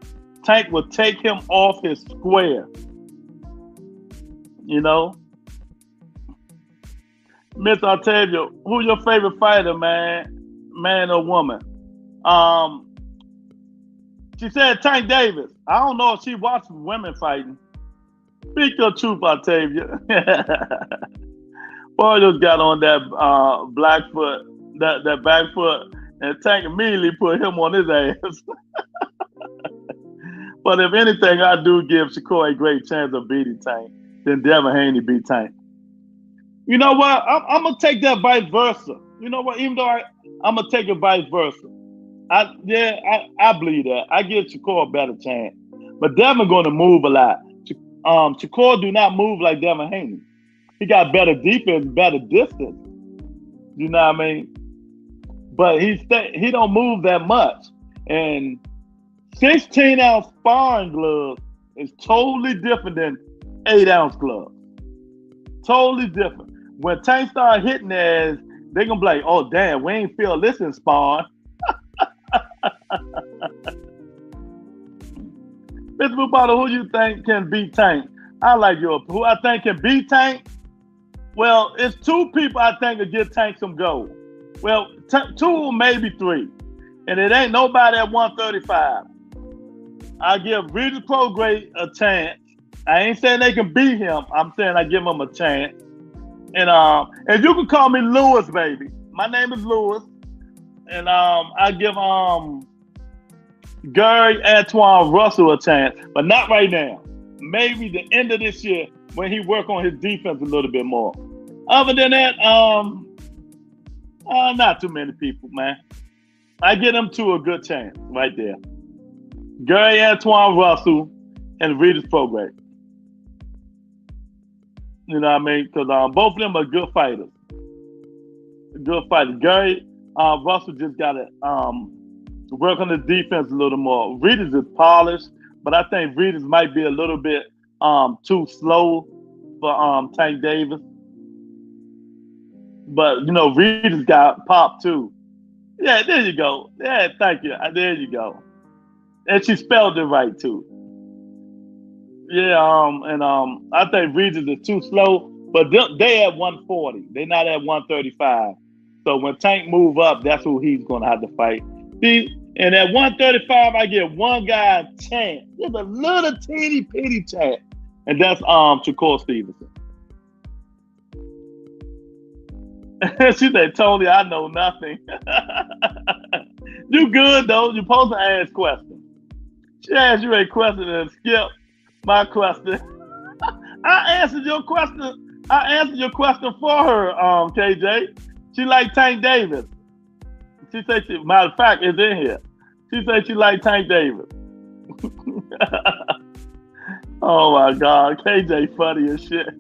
Tank will take him off his square. You know? Miss Octavia, who's your favorite fighter, man? Man or woman? She said Tank Davis. I don't know if she watches women fighting. Speak your truth, Octavia. Boy, just got on that black foot, that back foot, and Tank immediately put him on his ass. But if anything, I do give Shakur a great chance of beating Tank. Then Devin Haney beat Tank. You know what? I'm gonna take that vice versa. You know what? Even though I'm gonna take it vice versa. I believe that. I give Shakur a better chance. But Devin gonna move a lot. Shakur do not move like Devin Haney. He got better defense, better distance. You know what I mean? But he don't move that much. And 16-ounce sparring gloves is totally different than 8-ounce gloves. Totally different. When Tank start hitting theirs, they're gonna be like, oh damn, we ain't feel this in sparring. Mr. Bubata, who you think can beat Tank? I like your who I think can beat Tank. Well, it's two people I think will give Tank some gold. Well, two, maybe three. And it ain't nobody at 135. I give Regis Prograis a chance. I ain't saying they can beat him. I'm saying I give him a chance. And you can call me Lewis, baby. My name is Lewis. And I give Gary Antoine Russell a chance, but not right now. Maybe the end of this year when he work on his defense a little bit more. Other than that, not too many people, man. I give them two a good chance right there. Gary Antoine Russell and Regis Prograis. You know what I mean? Because both of them are good fighters. Good fighters. Gary Russell just got to work on the defense a little more. Regis is polished, but I think Regis might be a little bit too slow for Tank Davis. But, you know, Regis got popped too. Yeah, there you go. Yeah, thank you. There you go. And she spelled it right too. Yeah, I think Regis is too slow But they at 140. They're not at 135. So when Tank move up, that's who he's going to have to fight. See, and at 135, I get one guy a chance. Just a little teeny bitty chance. And that's Shakur Stevenson. She said, Tony, I know nothing. You good, though. You're supposed to ask questions. She asked you a question and skip my question. I answered your question. I answered your question for her, KJ. She like Tank Davis. She said, matter of fact, it's in here. She said she like Tank Davis. Oh my God, KJ funny as shit.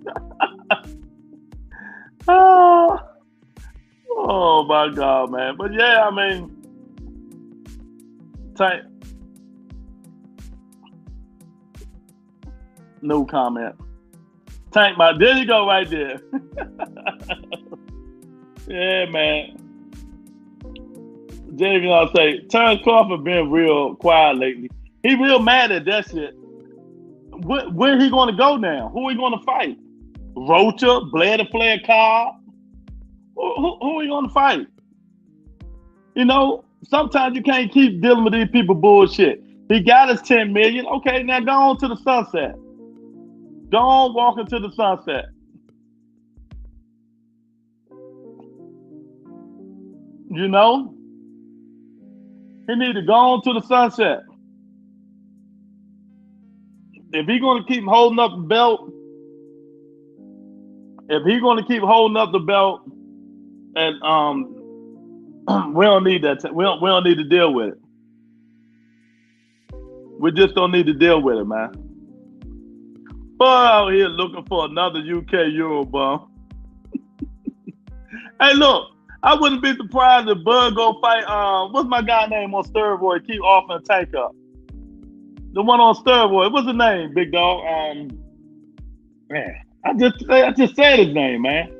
Oh my God, man. But yeah, I mean, Tank. No comment. Tank, there you go, right there. Yeah, man. Jamie gonna say, Terrence Crawford been real quiet lately. He real mad at that shit. Where he gonna go now? Who he gonna fight? Rocha, Blair the Flair Cobb? Who he gonna fight? You know, sometimes you can't keep dealing with these people bullshit. He got his 10 million. Okay, now go on to the sunset. Go on, walk into the sunset. You know? He need to go on to the sunset. If he's going to keep holding up the belt, and we don't need that. We don't need to deal with it. We just don't need to deal with it, man. Boy out here looking for another UK Eurobum. Hey, look, I wouldn't be surprised if Bud go fight. What's my guy name on steroid? Keep offering Tank up. The one on steroid. What's his name, big dog? Man, I just said his name, man.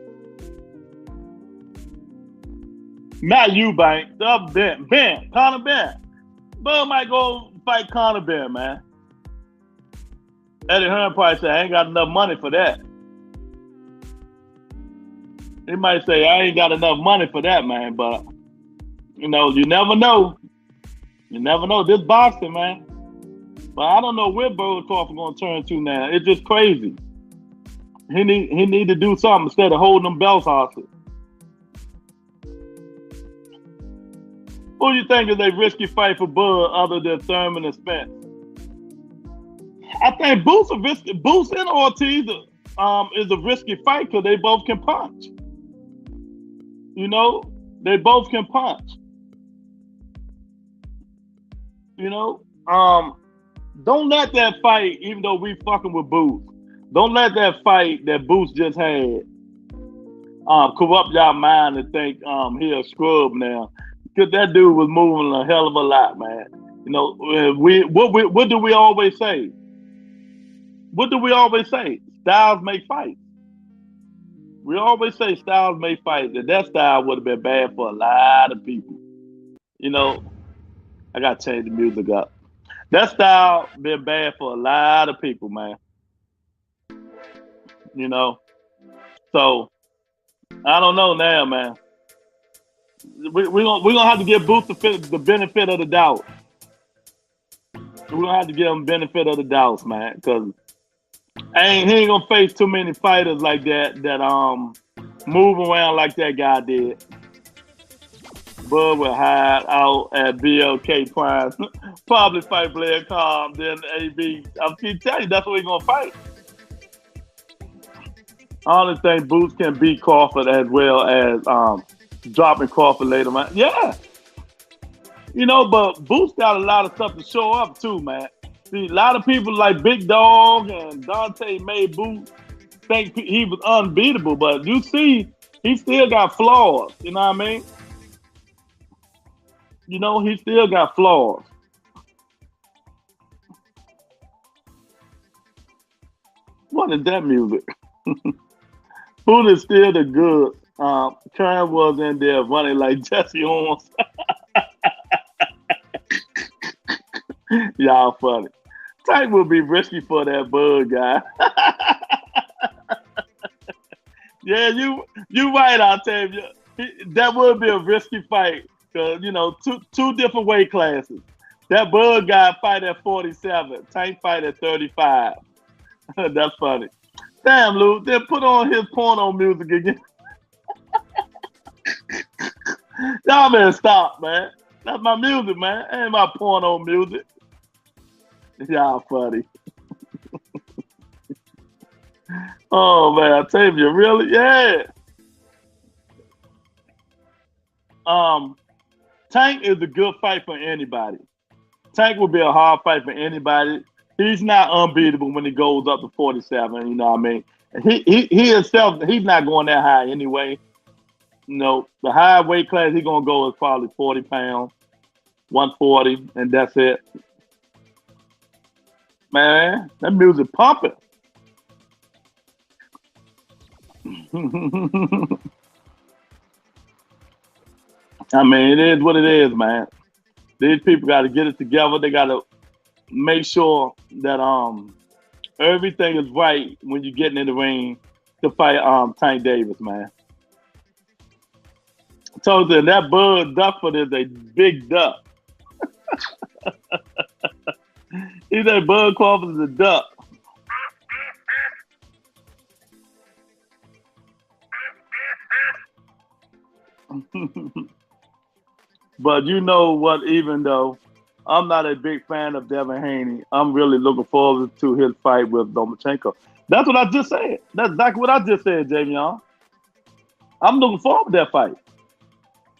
Not Eubank. The other Ben. Conor Ben. Bud might go fight Conor Ben, man. Eddie Hearn probably said, I ain't got enough money for that. He might say, I ain't got enough money for that, man. But, you know, you never know. You never know. This boxing, man. But I don't know where Bud Crawford going to turn to now. It's just crazy. He need to do something instead of holding them belts hostage. Who do you think is a risky fight for Bud other than Thurman and Spence? I think Boots and Ortiz is a risky fight because they both can punch. You know, they both can punch. You know, don't let that fight, even though we fucking with Boots, don't let that fight that Boots just had corrupt y'all mind and think he a scrub now. Because that dude was moving a hell of a lot, man. You know, what do we always say? What do we always say? Styles make fights. We always say styles make fights. And that style would have been bad for a lot of people. You know, I got to change the music up. That style been bad for a lot of people, man. You know, so I don't know now, man. We're gonna have to give Boots the benefit of the doubt. We're gonna have to give him benefit of the doubts, man, because he ain't gonna face too many fighters like that move around like that guy did. Bud will hide out at BLK Prime, probably fight Blair Cobb, then AB. I'm telling you, that's what he's gonna fight. I only think Boots can beat Crawford as well as dropping Crawford later, man. Yeah. You know, but Boots got a lot of stuff to show up too, man. See, a lot of people like Big Dog and Dante made Boots think he was unbeatable, but you see, he still got flaws. You know what I mean? You know, he still got flaws. What is that music? Boot is still the good. Karen was in there running like Jesse Owens. Y'all funny. Tank will be risky for that Bud guy. Yeah, you right, Octavia. That would be a risky fight because two different weight classes. That Bud guy fight at 47, Tank fight at 35. That's funny. Damn, Lou, then put on his porno music again. Y'all better stop, man. That's my music, man. Ain't my porno music. Y'all funny. Oh man, I tell you, really, yeah. Tank is a good fight for anybody. Tank will be a hard fight for anybody. He's not unbeatable when he goes up to 47. You know what I mean? He himself, he's not going that high anyway. The high weight class he's gonna go is probably 40 pounds, 140, and that's it. Man, that music pumping. I mean, it is what it is, man. These people got to get it together. They got to make sure that everything is right when you're getting in the ring to fight Tank Davis, man. I told you that Bud Duckford is a big duck. He's a Bud Crawford is a duck. But you know what, even though I'm not a big fan of Devin Haney, I'm really looking forward to his fight with Lomachenko. That's what I just said. That's exactly what I just said, Javion. I'm looking forward to that fight.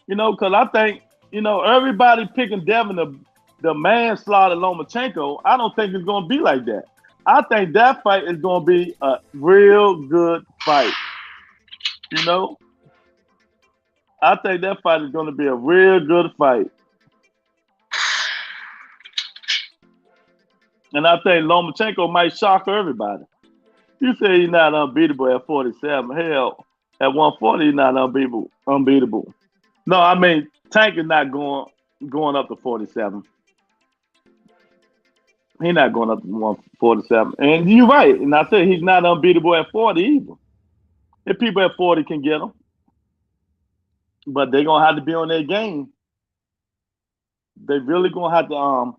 Because I think, everybody picking Devin the manslaughter Lomachenko, I don't think it's going to be like that. I think that fight is going to be a real good fight. I think that fight is going to be a real good fight. And I think Lomachenko might shock everybody. You say he's not unbeatable at 47. Hell, at 140, he's not unbeatable. No, I mean, Tank is not going up to 47. He's not going up to 147. And you're right. And I said he's not unbeatable at 40 either. If people at 40 can get him. But they're going to have to be on their game. They really going to have to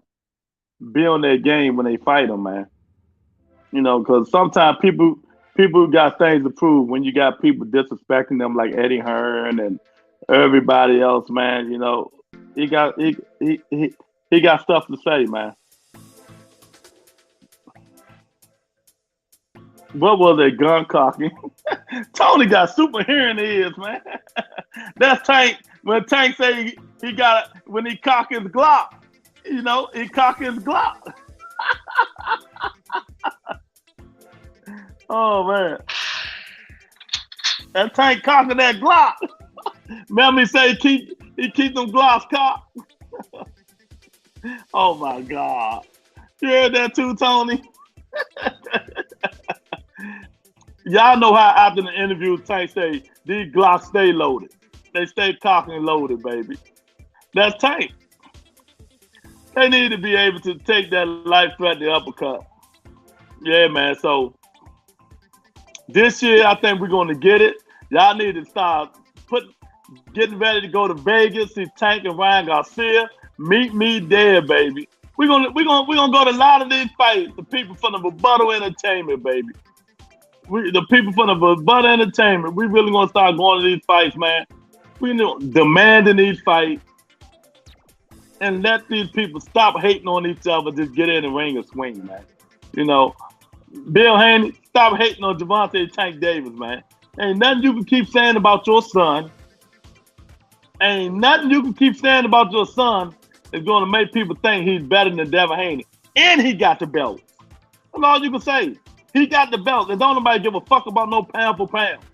be on their game when they fight them, man. Because sometimes people got things to prove when you got people disrespecting them like Eddie Hearn and everybody else, man. He got stuff to say, man. What was it, gun cocking? Tony got super hearing ears, man. That's Tank. When Tank say he got it, when he cock his Glock, he cock his Glock. Oh man, that Tank cocking that Glock. Remember he say he keep them Glocks cocked. Oh my God, you heard that too, Tony? Y'all know how after the interview, Tank say, these Glocks stay loaded. They stay cocked and loaded, baby. That's Tank. They need to be able to take that life-threatening uppercut. Yeah, man. So this year, I think we're going to get it. Y'all need to start getting ready to go to Vegas, see Tank and Ryan Garcia. Meet me there, baby. We're gonna go to a lot of these fights. The people from the Rebuttal Entertainment, baby. The people from the Rebuttal Entertainment, we really gonna start going to these fights, man. We demanding these fights and let these people stop hating on each other. Just get in the ring and swing, man. Bill Haney, stop hating on Gervonta Tank Davis, man. Ain't nothing you can keep saying about your son. Ain't nothing you can keep saying about your son is going to make people think he's better than Devin Haney. And he got the belt. That's all you can say. He got the belt. And don't nobody give a fuck about no pound for pound.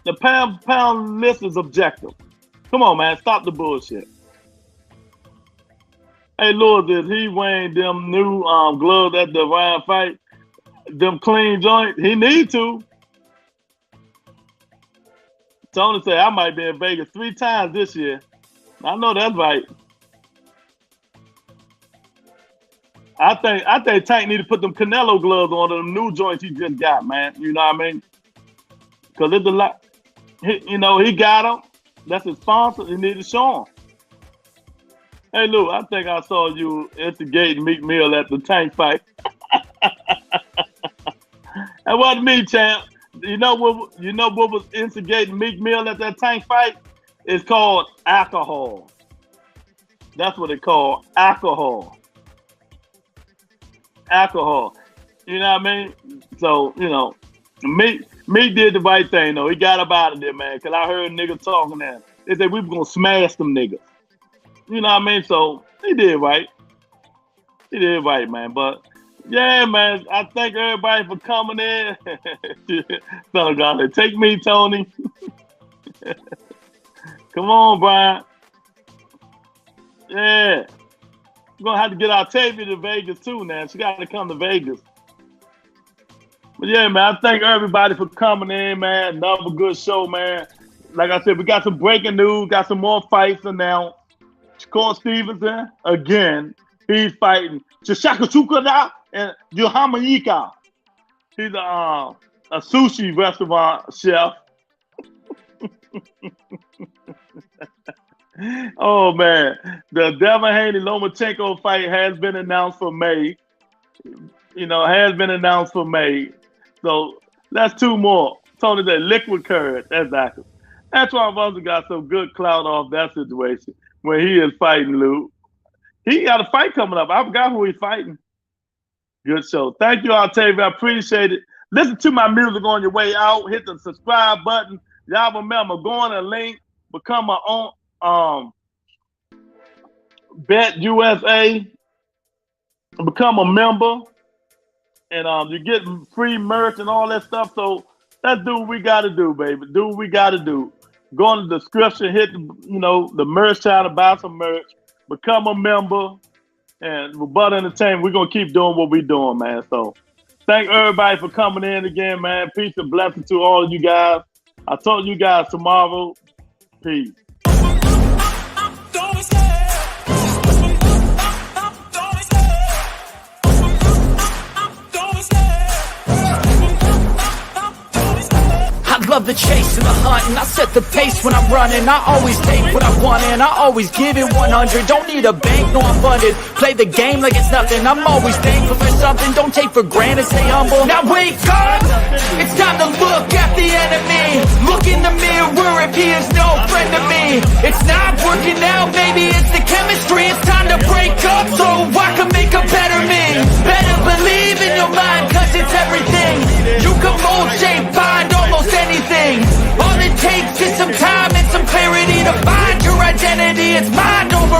The pound for pound list is objective. Come on, man. Stop the bullshit. Hey, Lord, is he wearing them new gloves at the Ryan fight? Them clean joints? He need to. Tony said, I might be in Vegas 3 times this year. I know that's right. I think Tank need to put them Canelo gloves on them new joints he just got, man. You know what I mean? Because it's a lot. He got him. That's his sponsor. He need to show him. Hey, Lou, I think I saw you instigating Meek Mill at the Tank fight. That wasn't me, champ. You know what was instigating Meek Mill at that Tank fight? It's called alcohol. That's what it's called, alcohol. Alcohol. You know what I mean? So, Meek did the right thing, though. He got up out of there, man, because I heard niggas talking there. They said we were going to smash them niggas. You know what I mean? So, he did right. He did right, man. But, yeah, man, I thank everybody for coming in. Son of God, take me, Tony. Come on, Brian. Yeah. We're going to have to get Octavia to Vegas, too, now. She got to come to Vegas. But, yeah, man, I thank everybody for coming in, man. Another good show, man. Like I said, we got some breaking news, got some more fights announced. Shakur Stevenson, again, he's fighting Chishaka Chukada and Yohama. He's a sushi restaurant chef. Oh, man. The Devin Haney Lomachenko fight has been announced for May. Has been announced for May. So that's two more. Tony said liquid courage. Exactly. That's why Russell got some good clout off that situation when he is fighting Lou. He got a fight coming up. I forgot who he's fighting. Good show. Thank you, Octavia. I appreciate it. Listen to my music on your way out. Hit the subscribe button. Y'all remember, go on a link, become our own Bet USA, become a member, and you get free merch and all that stuff. So let's do what we got to do, baby. Do what we got to do. Go in the description, hit the merch channel, buy some merch, become a member, and with Butter Entertainment, we're gonna keep doing what we're doing, man. So thank everybody for coming in again, man. Peace and blessings to all of you guys. I'll talk to you guys tomorrow. Peace. Love the chase and the hunt, and I set the pace when I'm running. I always take what I want and I always give it 100. Don't need a bank, no I'm funded. Play the game like it's nothing. I'm always thankful for something. Don't take for granted, stay humble. Now wake up, it's time to look at the enemy. Look in the mirror if he is no friend to me. It's not working out, maybe it's the chemistry. It's time to break up so I can make a better me. Better believe in your mind, cause it's everything. You can mold, shape, find almost anything. All it takes is some time and some clarity to find your identity. It's mind over